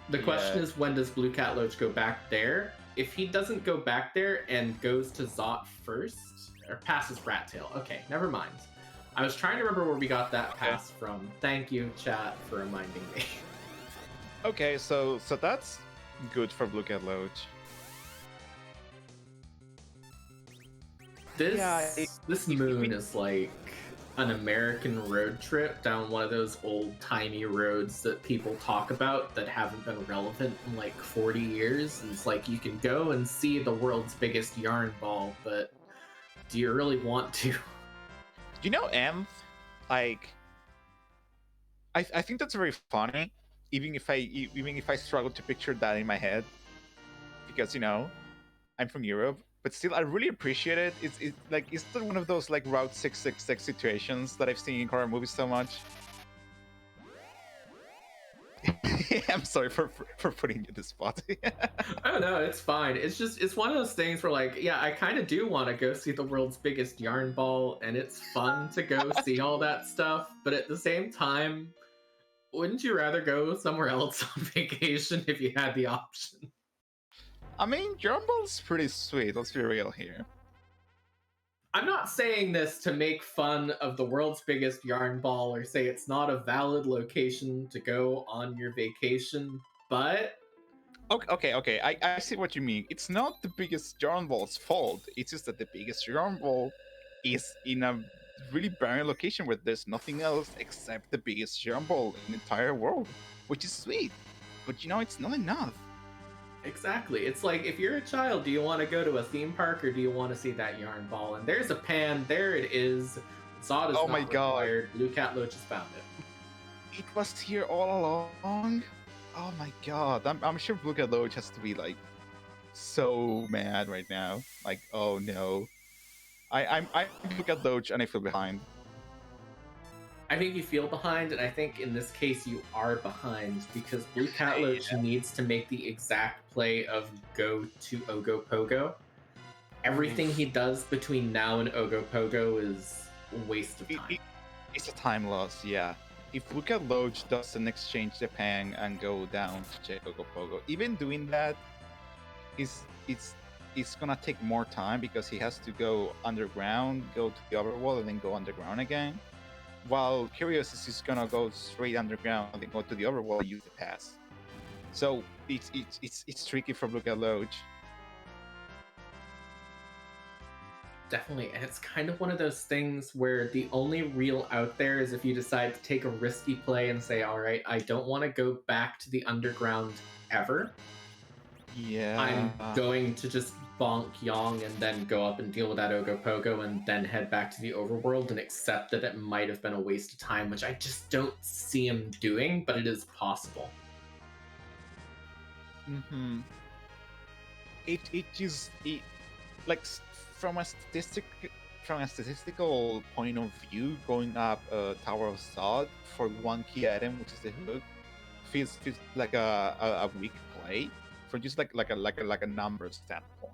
The question is, when does BlueCatLoach go back there? If he doesn't go back there and goes to Zot first, or passes Rat Tail, okay, never mind. I was trying to remember where we got that pass from. Thank you, chat, for reminding me. Okay, so that's good for BlueCatLoach. This moon is like an American road trip down one of those old-timey roads that people talk about that haven't been relevant in like 40 years. And it's like you can go and see the world's biggest yarn ball, but do you really want to? You know, Nth, like, I think that's very funny, even if I struggle to picture that in my head, because I'm from Europe. But still, I really appreciate it. It's still one of those like Route 666 situations that I've seen in horror movies so much. I'm sorry for putting you in this spot. Oh no, it's fine. It's one of those things where like, yeah, I kind of do want to go see the world's biggest yarn ball, and it's fun to go see all that stuff. But at the same time, wouldn't you rather go somewhere else on vacation if you had the option? I mean, yarn ball's pretty sweet. Let's be real here. I'm not saying this to make fun of the world's biggest yarn ball or say it's not a valid location to go on your vacation, but... Okay. I see what you mean. It's not the biggest yarn ball's fault. It's just that the biggest yarn ball is in a really barren location where there's nothing else except the biggest yarn ball in the entire world, which is sweet. But it's not enough. Exactly. It's like, if you're a child, do you want to go to a theme park or do you want to see that yarn ball? And there's a pan. There it is. Zod is not required. BlueCatLoach has found it. It was here all along. Oh my god. I'm sure BlueCatLoach has to be like so mad right now. Like, oh no. I BlueCatLoach and I feel behind. I think you feel behind, and I think in this case you are behind because BlueCatLoach needs to make the exact play of go to Ogopogo. Everything he does between now and Ogopogo is a waste of time. It's a time loss, yeah. If BlueCatLoach doesn't exchange Japan and go down to check Ogopogo, even doing that it's gonna take more time because he has to go underground, go to the overworld, and then go underground again. While Kyrios is just gonna go straight underground and then go to the overworld and use the pass. So it's tricky for BlueCatLoach. Definitely, and it's kind of one of those things where the only real out there is if you decide to take a risky play and say, all right, I don't want to go back to the underground ever. Yeah. I'm going to just bonk Yong and then go up and deal with that Ogopogo and then head back to the overworld and accept that it might have been a waste of time, which I just don't see him doing, but it is possible. Mm-hmm. Like from a statistical point of view, going up Tower of Zod for one key item, which is the hook, feels like a weak play for just like a number standpoint.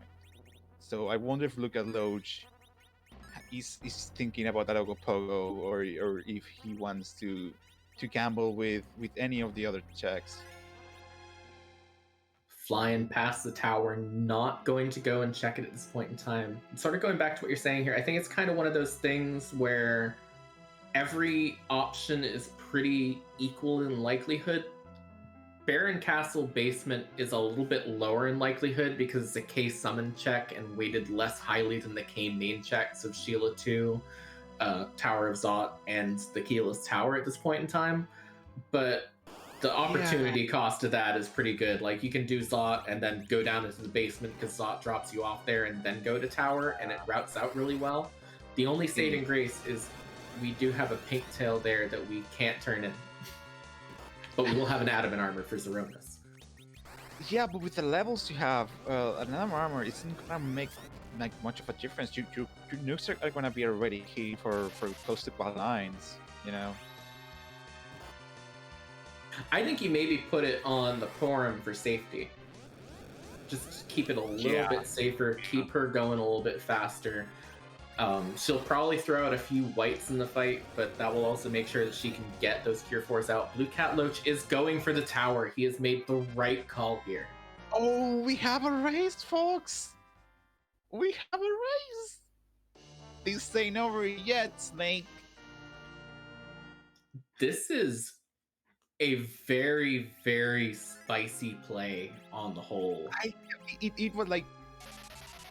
So I wonder if BlueCatLoach is thinking about that Ogopogo or if he wants to gamble with any of the other checks. Flying past the tower, not going to go and check it at this point in time. Sort of going back to what you're saying here, I think it's kind of one of those things where every option is pretty equal in likelihood. Baron Castle Basement is a little bit lower in likelihood because it's a K summon check and weighted less highly than the K main checks of Sheila 2, Tower of Zot, and the Keyless Tower at this point in time. But the opportunity cost of that is pretty good. Like, you can do Zot and then go down into the basement because Zot drops you off there and then go to Tower, and it routes out really well. The only saving grace is we do have a pink tail there that we can't turn in. But we will have an Adamant armor for Zeromus. Yeah, but with the levels you have, an Adamant armor isn't gonna make much of a difference. Your nukes are gonna be already key for close to bot lines, I think you maybe put it on the forum for safety. just keep it a little bit safer, keep her going a little bit faster. She'll probably throw out a few whites in the fight, but that will also make sure that she can get those Cure 4s out. BlueCatLoach is going for the tower. He has made the right call here. Oh, we have a race, folks! We have a race! This ain't over yet, Snake. This is a very, very spicy play on the whole. It was like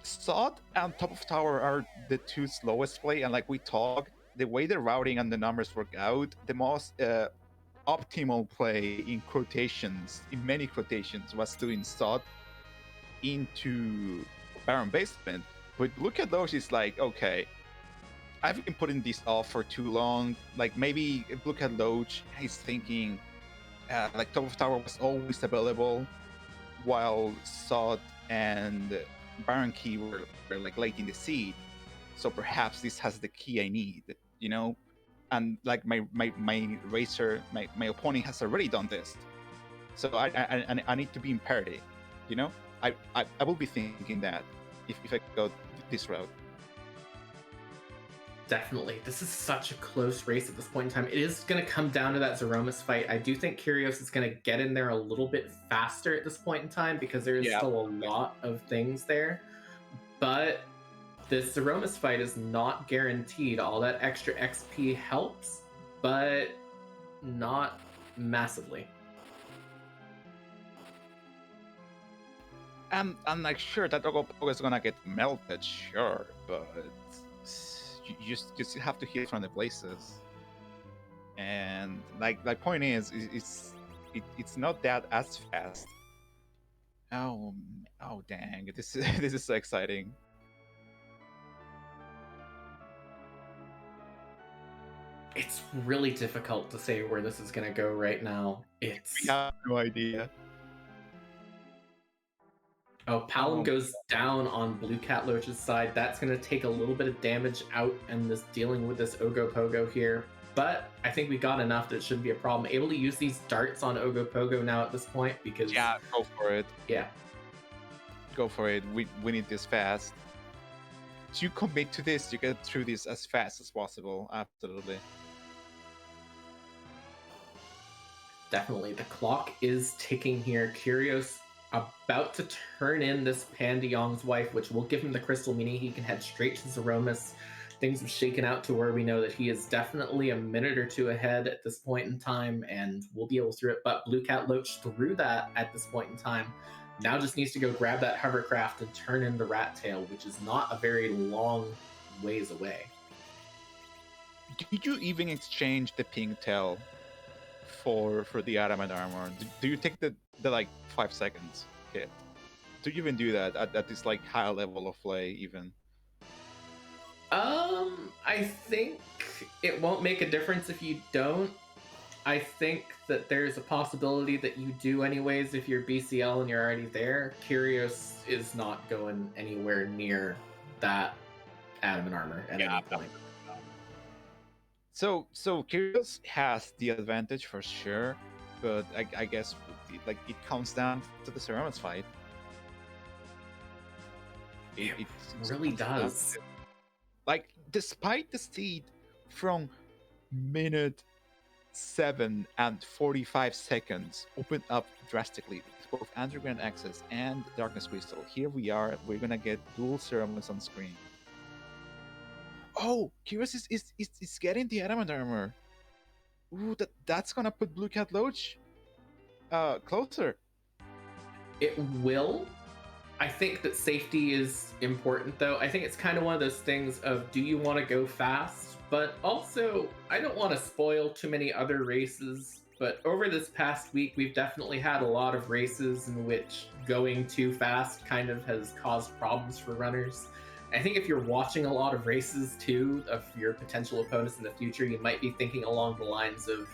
Sod and Top of Tower are the two slowest play, and like we talk, the way the routing and the numbers work out, the most optimal play in quotations, in many quotations, was doing Sod into Baron Basement. But BlueCatLoach is like, okay, I've been putting this off for too long. Like maybe BlueCatLoach is thinking like Top of Tower was always available, while Sod and Baron Key were like late in the seed. So perhaps this has the key I need, you know? And like my racer, my opponent has already done this. So I need to be in parity, you know? I will be thinking that if I go this route. Definitely. This is such a close race at this point in time. It is going to come down to that Zeromus fight. I do think Kyrios is going to get in there a little bit faster at this point in time because there is still a lot of things there. But this Zeromus fight is not guaranteed. All that extra XP helps, but not massively. I'm like, sure, that Ogopogo is gonna get melted, sure, but you just have to heal from the places. And like point is, it's not that as fast. Oh dang! This is so exciting. It's really difficult to say where this is going to go right now. We have no idea. Oh, Palom goes down on BlueCatLoach's side. That's going to take a little bit of damage out and this dealing with this Ogopogo here. But I think we got enough that it shouldn't be a problem. Able to use these darts on Ogopogo now at this point because... Yeah, go for it. Yeah. Go for it. We need this fast. You commit to this, you get through this as fast as possible. Absolutely. Definitely. The clock is ticking here. Kyrios about to turn in this Pandiong's wife, which will give him the crystal, meaning he can head straight to Zeromus. Things have shaken out to where we know that he is definitely a minute or two ahead at this point in time, and we'll be able to through it. But BlueCatLoach through that at this point in time. Now just needs to go grab that hovercraft and turn in the rat tail, which is not a very long ways away. Did you even exchange the pink tail for the adamant armor? Do you take the like 5 seconds hit? Do you even do that at this like high level of play even? I think it won't make a difference if you don't. I think that there's a possibility that you do anyways if you're BCL and you're already there. Kyrios is not going anywhere near that adamant armor at any point. So Kyrios has the advantage for sure, but I guess like it comes down to the Zeromus fight. It really does. Like despite the seed from minute 7 and 45 seconds open up drastically with both underground access and darkness crystal. Here we are. We're gonna get dual Zeromus on screen. Oh, Kyrios is getting the adamant armor. Ooh, that's gonna put BlueCatLoach closer. It will. I think that safety is important, though. I think it's kind of one of those things of, do you want to go fast? But also, I don't want to spoil too many other races. But over this past week, we've definitely had a lot of races in which going too fast kind of has caused problems for runners. I think if you're watching a lot of races, too, of your potential opponents in the future, you might be thinking along the lines of,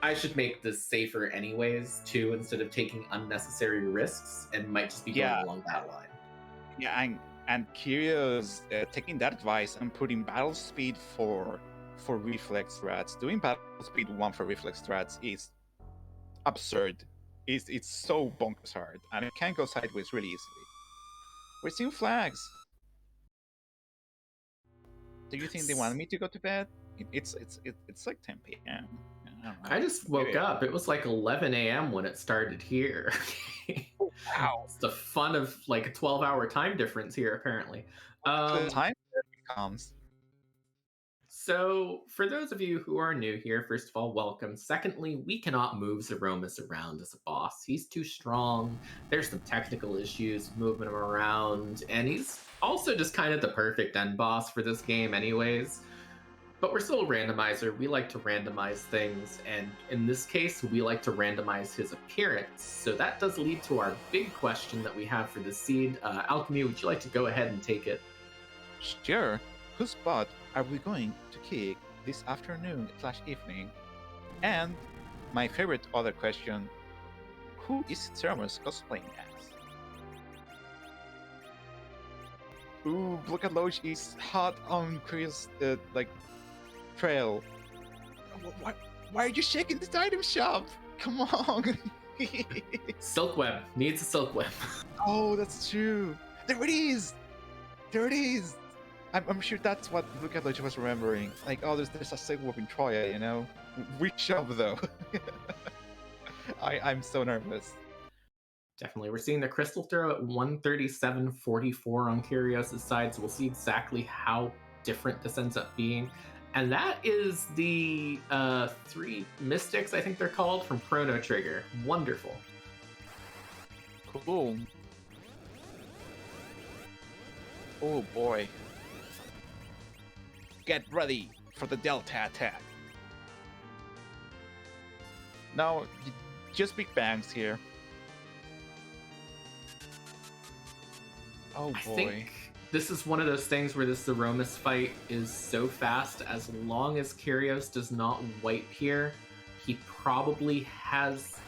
I should make this safer anyways, too, instead of taking unnecessary risks, and might just be going along that line. Yeah, and Kyrios taking that advice and putting battle speed for reflex strats. Doing battle speed 1 for reflex strats is absurd. it's so bonkers hard, and it can go sideways really easily. We're seeing flags. Do you think they want me to go to bed? It's like 10 p.m. I don't know. I just woke up. It was like 11 a.m. when it started here. Wow. It's the fun of like a 12-hour time difference here, apparently. The time comes. So, for those of you who are new here, first of all, welcome. Secondly, we cannot move Zeromus around as a boss. He's too strong. There's some technical issues moving him around, and he's also just kind of the perfect end boss for this game, anyways. But we're still a randomizer. We like to randomize things, and in this case, we like to randomize his appearance. So that does lead to our big question that we have for the seed. Alchemy, would you like to go ahead and take it? Sure. Whose butt are we going to kick this afternoon/evening? And my favorite other question: who is Zeromus cosplaying as? Ooh, BlueCatLoach is hot on Kyrios trail. Why are you shaking this item shop? Come on. Silk web. Needs a silk web. Oh, that's true. There it is. There it is. I'm sure that's what BlueCatLoach was remembering. Like, oh, there's a silk web in Troya, you know? Which shop, though? I'm so nervous. Definitely. We're seeing the crystal throw at 137.44 on Kyrios' side, so we'll see exactly how different this ends up being. And that is the 3 Mystics, I think they're called, from Chrono Trigger. Wonderful. Cool. Oh boy. Get ready for the Delta attack. Now, just big bangs here. Oh boy. I think this is one of those things where this Zeromus fight is so fast. As long as Kyrios does not wipe here, he probably has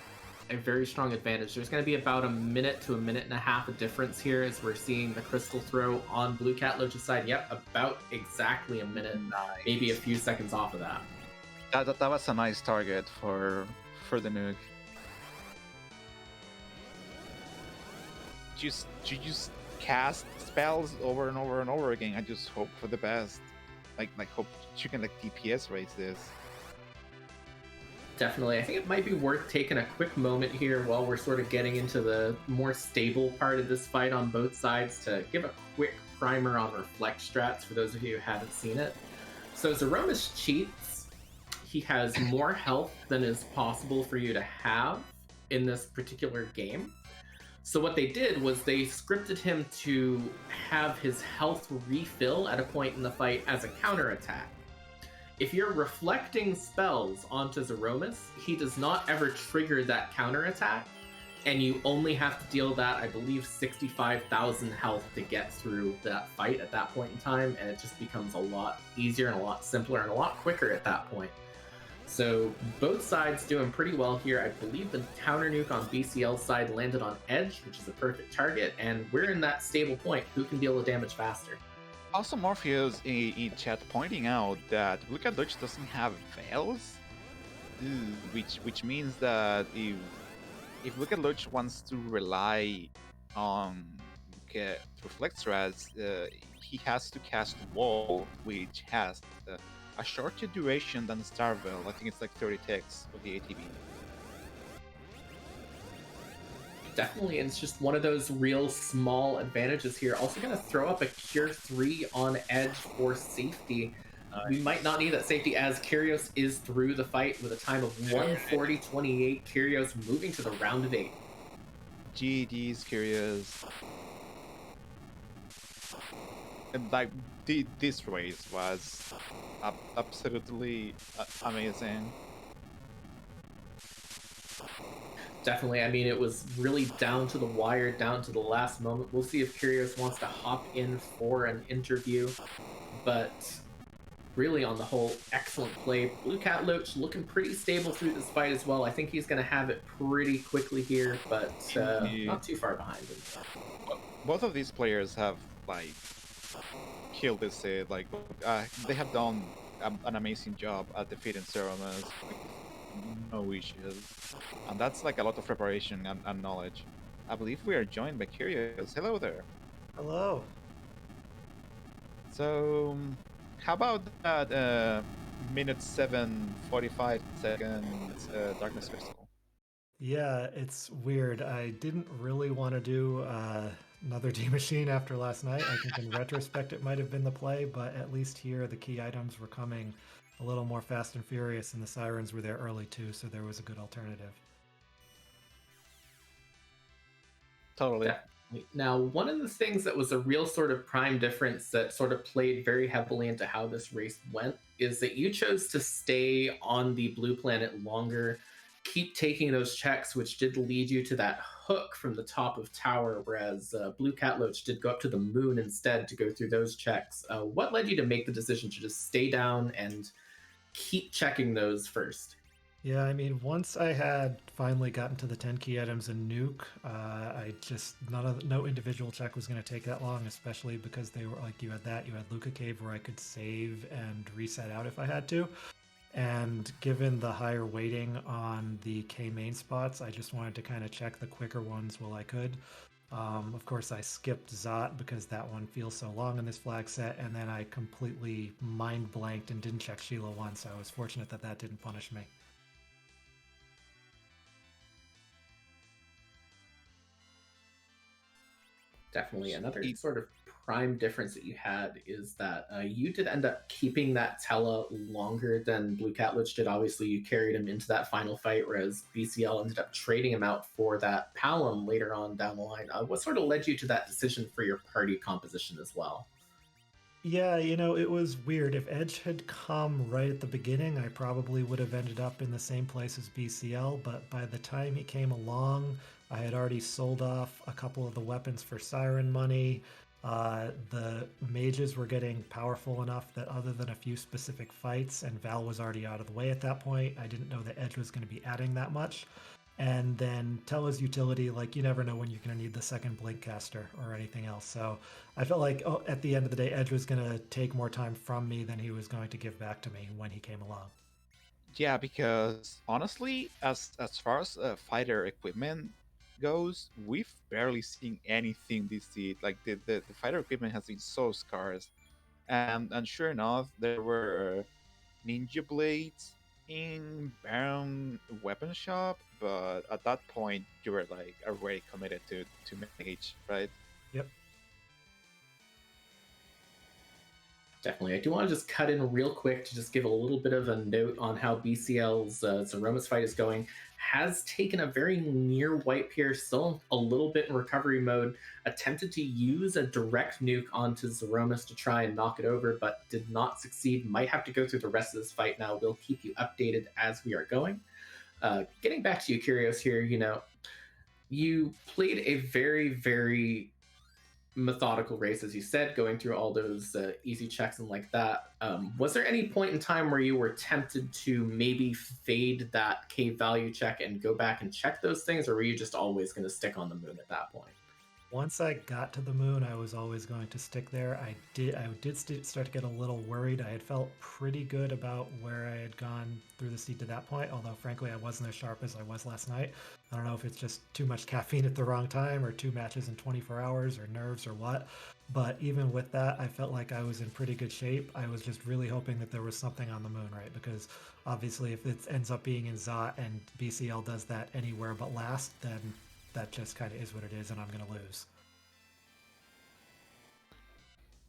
a very strong advantage. There's going to be about a minute to a minute and a half of difference here as we're seeing the crystal throw on BlueCatLoach's side. Yep, about exactly a minute, maybe a few seconds off of that. That was a nice target for the nuke. Just cast spells over and over and over again. I just hope for the best. Like hope you can DPS raise this. Definitely. I think it might be worth taking a quick moment here while we're sort of getting into the more stable part of this fight on both sides to give a quick primer on reflect strats for those of you who haven't seen it. So Zeromus cheats. He has more health than is possible for you to have in this particular game. So what they did was they scripted him to have his health refill at a point in the fight as a counterattack. If you're reflecting spells onto Zeromus, he does not ever trigger that counterattack, and you only have to deal that, I believe, 65,000 health to get through that fight at that point in time, and it just becomes a lot easier and a lot simpler and a lot quicker at that point. So both sides doing pretty well here. I believe the counter nuke on BCL's side landed on Edge, which is a perfect target, and we're in that stable point. Who can deal the damage faster? Also, Morpheus in chat pointing out that BlueCatLoach doesn't have veils, which means that if BlueCatLoach wants to rely on reflect strats, he has to cast Wall, which has a shorter duration than Starvel. I think it's like 30 ticks of the ATB. Definitely, and it's just one of those real small advantages here. Also going to throw up a Cure 3 on Edge for safety. We might not need that safety as Kyrios is through the fight with a time of 1:40.28. Kyrios moving to the round of 8. GG's Kyrios. And like this race was absolutely amazing. Definitely, I mean, it was really down to the wire, down to the last moment. We'll see if Kyrios wants to hop in for an interview, but really, on the whole, excellent play. BlueCatLoach looking pretty stable through this fight as well. I think he's going to have it pretty quickly here, but not too far behind him. Both of these players have like killed this seed. Like they have done an amazing job at defeating Zeromus. No issues. And that's like a lot of preparation and knowledge. I believe we are joined by Kyrios. Hello there. Hello. So, how about that minute 7:45 seconds Darkness Crystal? Yeah, it's weird. I didn't really want to do another D machine after last night. I think in retrospect it might have been the play, but at least here the key items were coming a little more fast and furious, and the sirens were there early too, so there was a good alternative. Totally. Definitely. Now, one of the things that was a real sort of prime difference that sort of played very heavily into how this race went is that you chose to stay on the blue planet longer, keep taking those checks, which did lead you to that hook from the top of tower, whereas BlueCatLoach did go up to the moon instead to go through those checks. What led you to make the decision to just stay down and keep checking those first? Yeah, I mean, once I had finally gotten to the 10 key items and nuke, no individual check was going to take that long, especially because they were like, you had Luca Cave where I could save and reset out if I had to. And given the higher weighting on the K main spots, I just wanted to kind of check the quicker ones while I could. Of course, I skipped Zot because that one feels so long in this flag set, and then I completely mind blanked and didn't check Sheila once. So I was fortunate that that didn't punish me. Definitely. Another sort of prime difference that you had is that you did end up keeping that Tela longer than BlueCatLoach did. Obviously, you carried him into that final fight, whereas BCL ended up trading him out for that Palom later on down the line. What sort of led you to that decision for your party composition as well? Yeah, it was weird. If Edge had come right at the beginning, I probably would have ended up in the same place as BCL, but by the time he came along, I had already sold off a couple of the weapons for Siren money. The mages were getting powerful enough that other than a few specific fights, and Val was already out of the way at that point, I didn't know that Edge was going to be adding that much. And then Tella's utility, like you never know when you're going to need the second blink caster or anything else. So I felt like at the end of the day, Edge was going to take more time from me than he was going to give back to me when he came along. Yeah, because honestly, as far as fighter equipment goes, we've barely seen anything this seed. Like the fighter equipment has been so scarce, and sure enough, there were ninja blades in Baron weapon shop, but at that point you were like already committed to mage, right? Yep. Definitely. I do want to just cut in real quick to just give a little bit of a note on how BCL's Zeromus fight is going. Has taken a very near wipe here, still a little bit in recovery mode. Attempted to use a direct nuke onto Zeromus to try and knock it over, but did not succeed. Might have to go through the rest of this fight now. We'll keep you updated as we are going. Getting back to you, Kyrios, here, you played a very, very methodical race, as you said, going through all those easy checks and like that. Was there any point in time where you were tempted to maybe fade that K value check and go back and check those things, or were you just always going to stick on the moon at that point? Once I got to the moon, I was always going to stick there. I did start to get a little worried. I had felt pretty good about where I had gone through the seed to that point, although frankly I wasn't as sharp as I was last night. I don't know if it's just too much caffeine at the wrong time or 2 matches in 24 hours or nerves or what. But even with that, I felt like I was in pretty good shape. I was just really hoping that there was something on the moon, right? Because obviously if it ends up being in Zot and BCL does that anywhere but last, then that just kind of is what it is, and I'm going to lose.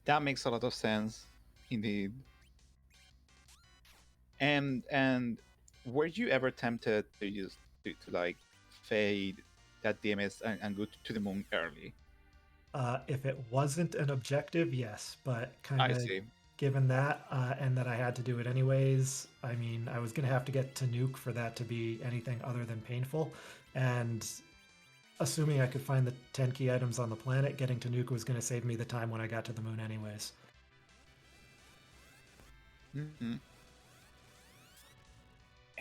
That makes a lot of sense, indeed. And were you ever tempted to use to like fade that DMS and go to the moon early? If it wasn't an objective, yes, but kind I of see. given that and that I had to do it anyways, I mean, I was going to have to get to nuke for that to be anything other than painful. And assuming I could find the 10 key items on the planet, getting to nuke was going to save me the time when I got to the moon anyways. Mm-hmm.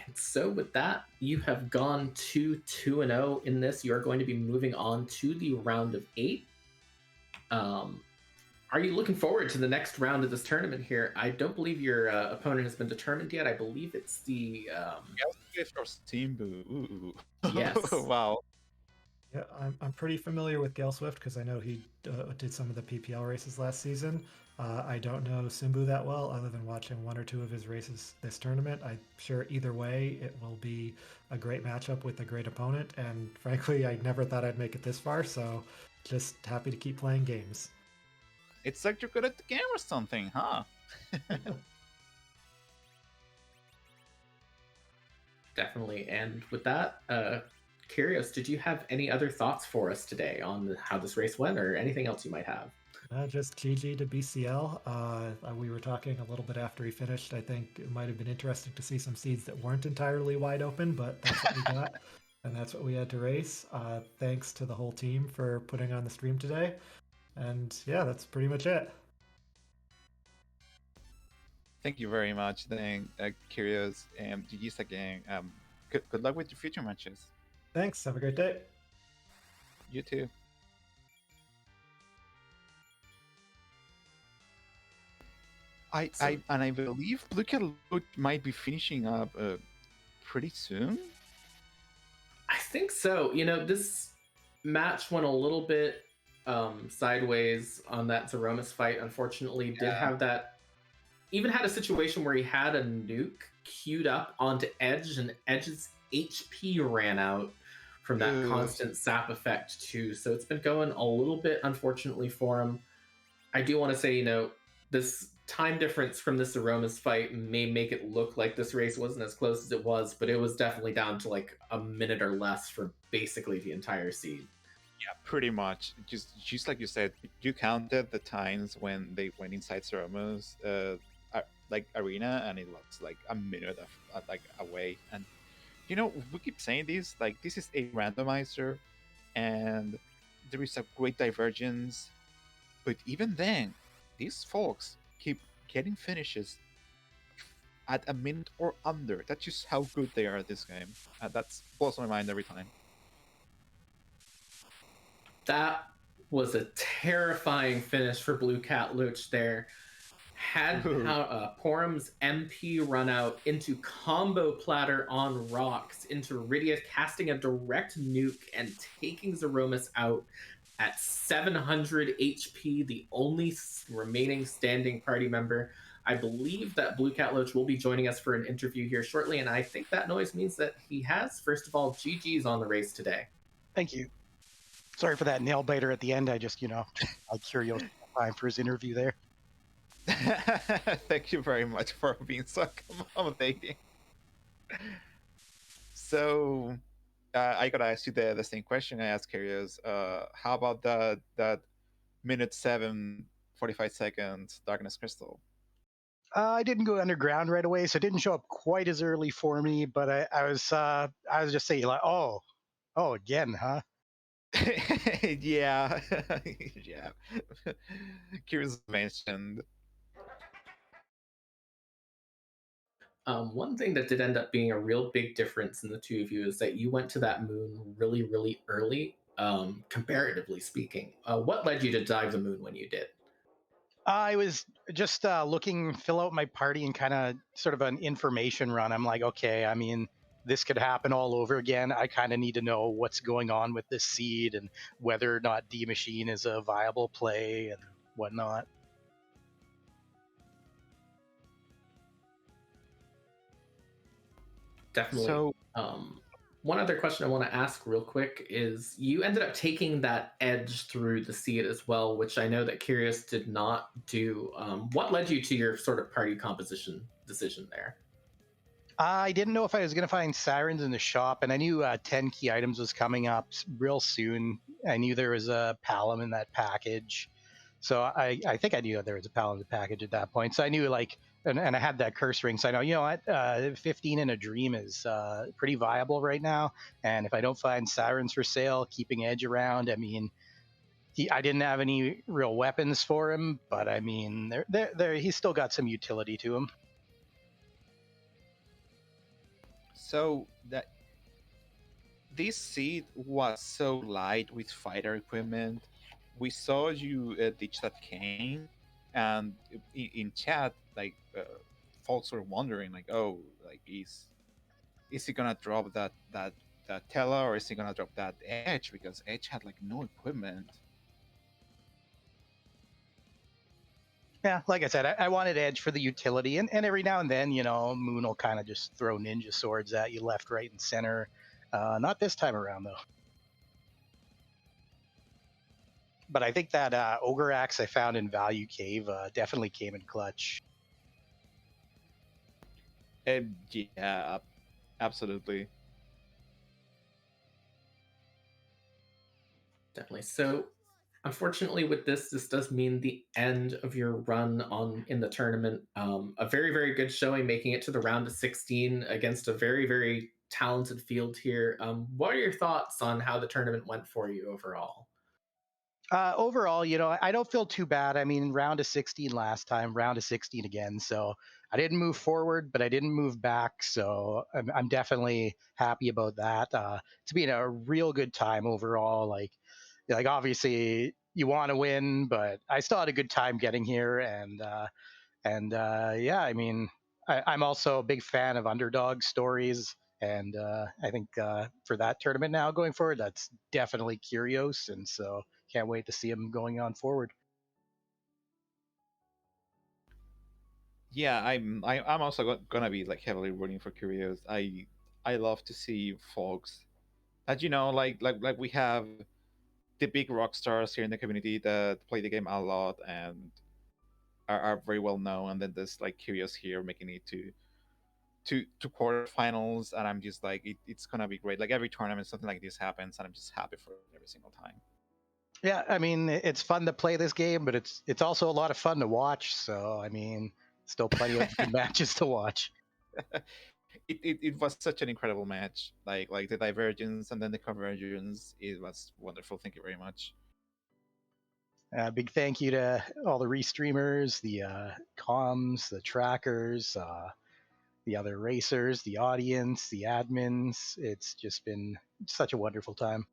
And so with that, you have gone to 2-0 in this. You are going to be moving on to the round of 8. Are you looking forward to the next round of this tournament here? I don't believe your opponent has been determined yet. I believe it's the Swift or Simbu. Ooh. Yes. Wow. Yeah, I'm pretty familiar with Gale Swift because I know he did some of the PPL races last season. I don't know Simbu that well, other than watching one or two of his races this tournament. I'm sure either way, it will be a great matchup with a great opponent. And frankly, I never thought I'd make it this far, so just happy to keep playing games. It's like you're good at the game or something, huh? Definitely. And with that, Kyrios, did you have any other thoughts for us today on how this race went, or anything else you might have? Just GG to BCL. We were talking a little bit after he finished. I think it might have been interesting to see some seeds that weren't entirely wide open, but that's what we got, and that's what we had to race. Thanks to the whole team for putting on the stream today. And yeah, that's pretty much it. Thank you very much, then, Kyrios and GG's again. Good luck with your future matches. Thanks. Have a great day. You too. I believe BlueCatLoach might be finishing up pretty soon. I think so. You know, this match went a little bit sideways on that Zeromus fight. Unfortunately, did have that. Even had a situation where he had a nuke queued up onto Edge, and Edge's HP ran out from that constant sap effect too. So it's been going a little bit, unfortunately, for him. I do want to say, you know, this time difference from this Zeromus fight may make it look like this race wasn't as close as it was, but it was definitely down to like a minute or less for basically the entire seed. Yeah, pretty much. Just like you said, you counted the times when they went inside Zeromus, like arena, and it was like a minute of like away. And you know, we keep saying this, like this is a randomizer, and there is a great divergence. But even then, these folks keep getting finishes at a minute or under. That's just how good they are at this game. That's blows my mind every time. That was a terrifying finish for BlueCatLoach there. Had Porum's MP run out into combo platter on rocks into Rydia, casting a direct nuke and taking Zeromus out at 700 HP, the only remaining standing party member. I believe that BlueCatLoach will be joining us for an interview here shortly, and I think that noise means that he has, first of all, GG's on the race today. Thank you. Sorry for that nail biter at the end. I just, I'm curious time for his interview there. Thank you very much for being so accommodating. So, I gotta ask you the same question I asked Kyrios. How about that minute 7:45 Darkness Crystal? I didn't go underground right away, so it didn't show up quite as early for me. But I was just saying like, oh, again, huh? Yeah, yeah. Kyrios mentioned. One thing that did end up being a real big difference in the two of you is that you went to that moon really, really early, comparatively speaking. What led you to dive the moon when you did? I was just fill out my party and kind of sort of an information run. I'm like, okay, I mean, this could happen all over again. I kind of need to know what's going on with this seed and whether or not D Machine is a viable play and whatnot. Definitely. So, one other question I want to ask real quick is you ended up taking that edge through the seed as well, which I know that Kyrios did not do. What led you to your sort of party composition decision there? I didn't know if I was going to find sirens in the shop, and I knew 10 key items was coming up real soon. I knew there was a Palom in that package. So I think I knew that there was a Palom in the package at that point. So I knew and I had that curse ring. So I know, you know what, 15 in a dream is pretty viable right now. And if I don't find sirens for sale, keeping Edge around, I mean, I didn't have any real weapons for him, but I mean, he's still got some utility to him. So that this seed was so light with fighter equipment. We saw you ditch that cane, and in chat, like folks were wondering, like, oh, like is is he gonna drop that Tela, or is he gonna drop that Edge? Because Edge had like no equipment. Yeah, like I said, I wanted Edge for the utility, and every now and then, Moon will kind of just throw ninja swords at you left, right, and center. Not this time around, though. But I think that Ogre Axe I found in Value Cave definitely came in clutch. Yeah, absolutely. Definitely. So, unfortunately, with this does mean the end of your run in the tournament. A very, very good showing, making it to the round of 16 against a very, very talented field here. What are your thoughts on how the tournament went for you overall? Overall, I don't feel too bad. I mean, round of 16 last time, round of 16 again. So I didn't move forward, but I didn't move back. So I'm definitely happy about that. It's been a real good time overall. Like obviously you want to win, but I still had a good time getting here. And yeah, I mean, I'm also a big fan of underdog stories. And I think for that tournament now going forward, that's definitely Kyrios. And so can't wait to see him going on forward. Yeah, I'm also gonna be like heavily rooting for Kyrios. I love to see folks that like we have the big rock stars here in the community that play the game a lot and are very well known, and then there's like Kyrios here making it to quarterfinals, and I'm just like it's gonna be great. Like every tournament something like this happens, and I'm just happy for it every single time. Yeah, I mean, it's fun to play this game, but it's also a lot of fun to watch. So I mean, still plenty of good matches to watch. It was such an incredible match. Like the divergence and then the convergence. It was wonderful. Thank you very much. Big thank you to all the restreamers, the comms, the trackers, the other racers, the audience, the admins. It's just been such a wonderful time.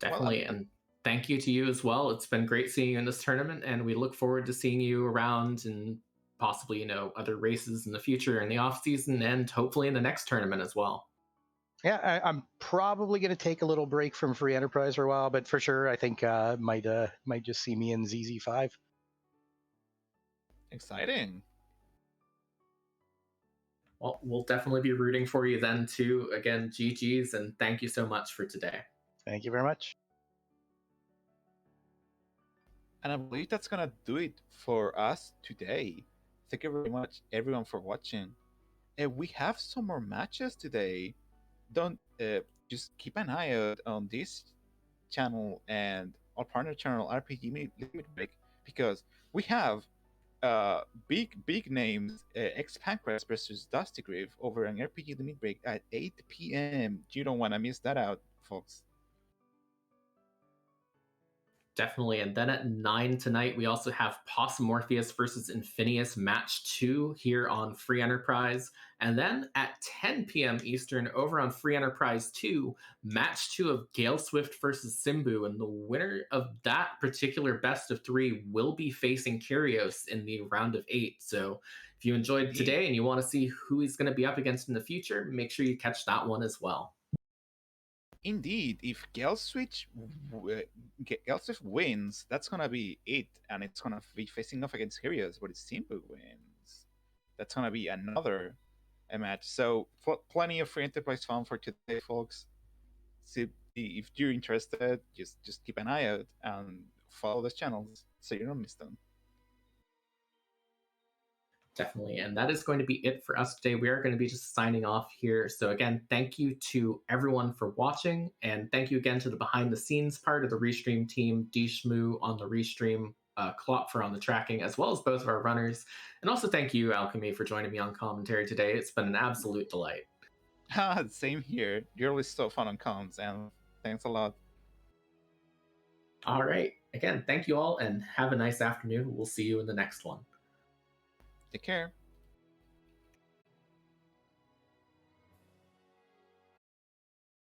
Definitely. And thank you to you as well. It's been great seeing you in this tournament, and we look forward to seeing you around and possibly, other races in the future in the off season and hopefully in the next tournament as well. Yeah, I'm probably going to take a little break from Free Enterprise for a while, but for sure, I think might just see me in ZZ5. Exciting. Well, we'll definitely be rooting for you then too. Again, GG's, and thank you so much for today. Thank you very much. And I believe that's gonna do it for us today. Thank you very much, everyone, for watching. We have some more matches today. Don't just keep an eye out on this channel and our partner channel RPG Limit Break, because we have big names, X Pancras versus Dusty Grave over an RPG Limit Break at 8 p.m. You don't want to miss that out, folks. Definitely. And then at 9 tonight, we also have Possum Morpheus versus Infinius Match 2 here on Free Enterprise. And then at 10 p.m. Eastern over on Free Enterprise 2, Match 2 of Gale Swift versus Simbu. And the winner of that particular best of 3 will be facing Kyrios in the round of 8. So if you enjoyed today and you want to see who he's going to be up against in the future, make sure you catch that one as well. Indeed, if Gelswitch wins, that's gonna be it, and it's gonna be facing off against Kyrios. But if Simbu wins, that's gonna be another match. So plenty of Free Enterprise fun for today, folks. See, if you're interested, just keep an eye out and follow those channels so you don't miss them. Definitely. And that is going to be it for us today. We are going to be just signing off here. So again, thank you to everyone for watching. And thank you again to the behind the scenes part of the Restream team, Dishmu on the Restream, Klopfer on the tracking, as well as both of our runners. And also thank you, Alchemy, for joining me on commentary today. It's been an absolute delight. Same here. You're always so fun on comms, and thanks a lot. All right. Again, thank you all and have a nice afternoon. We'll see you in the next one. Take care.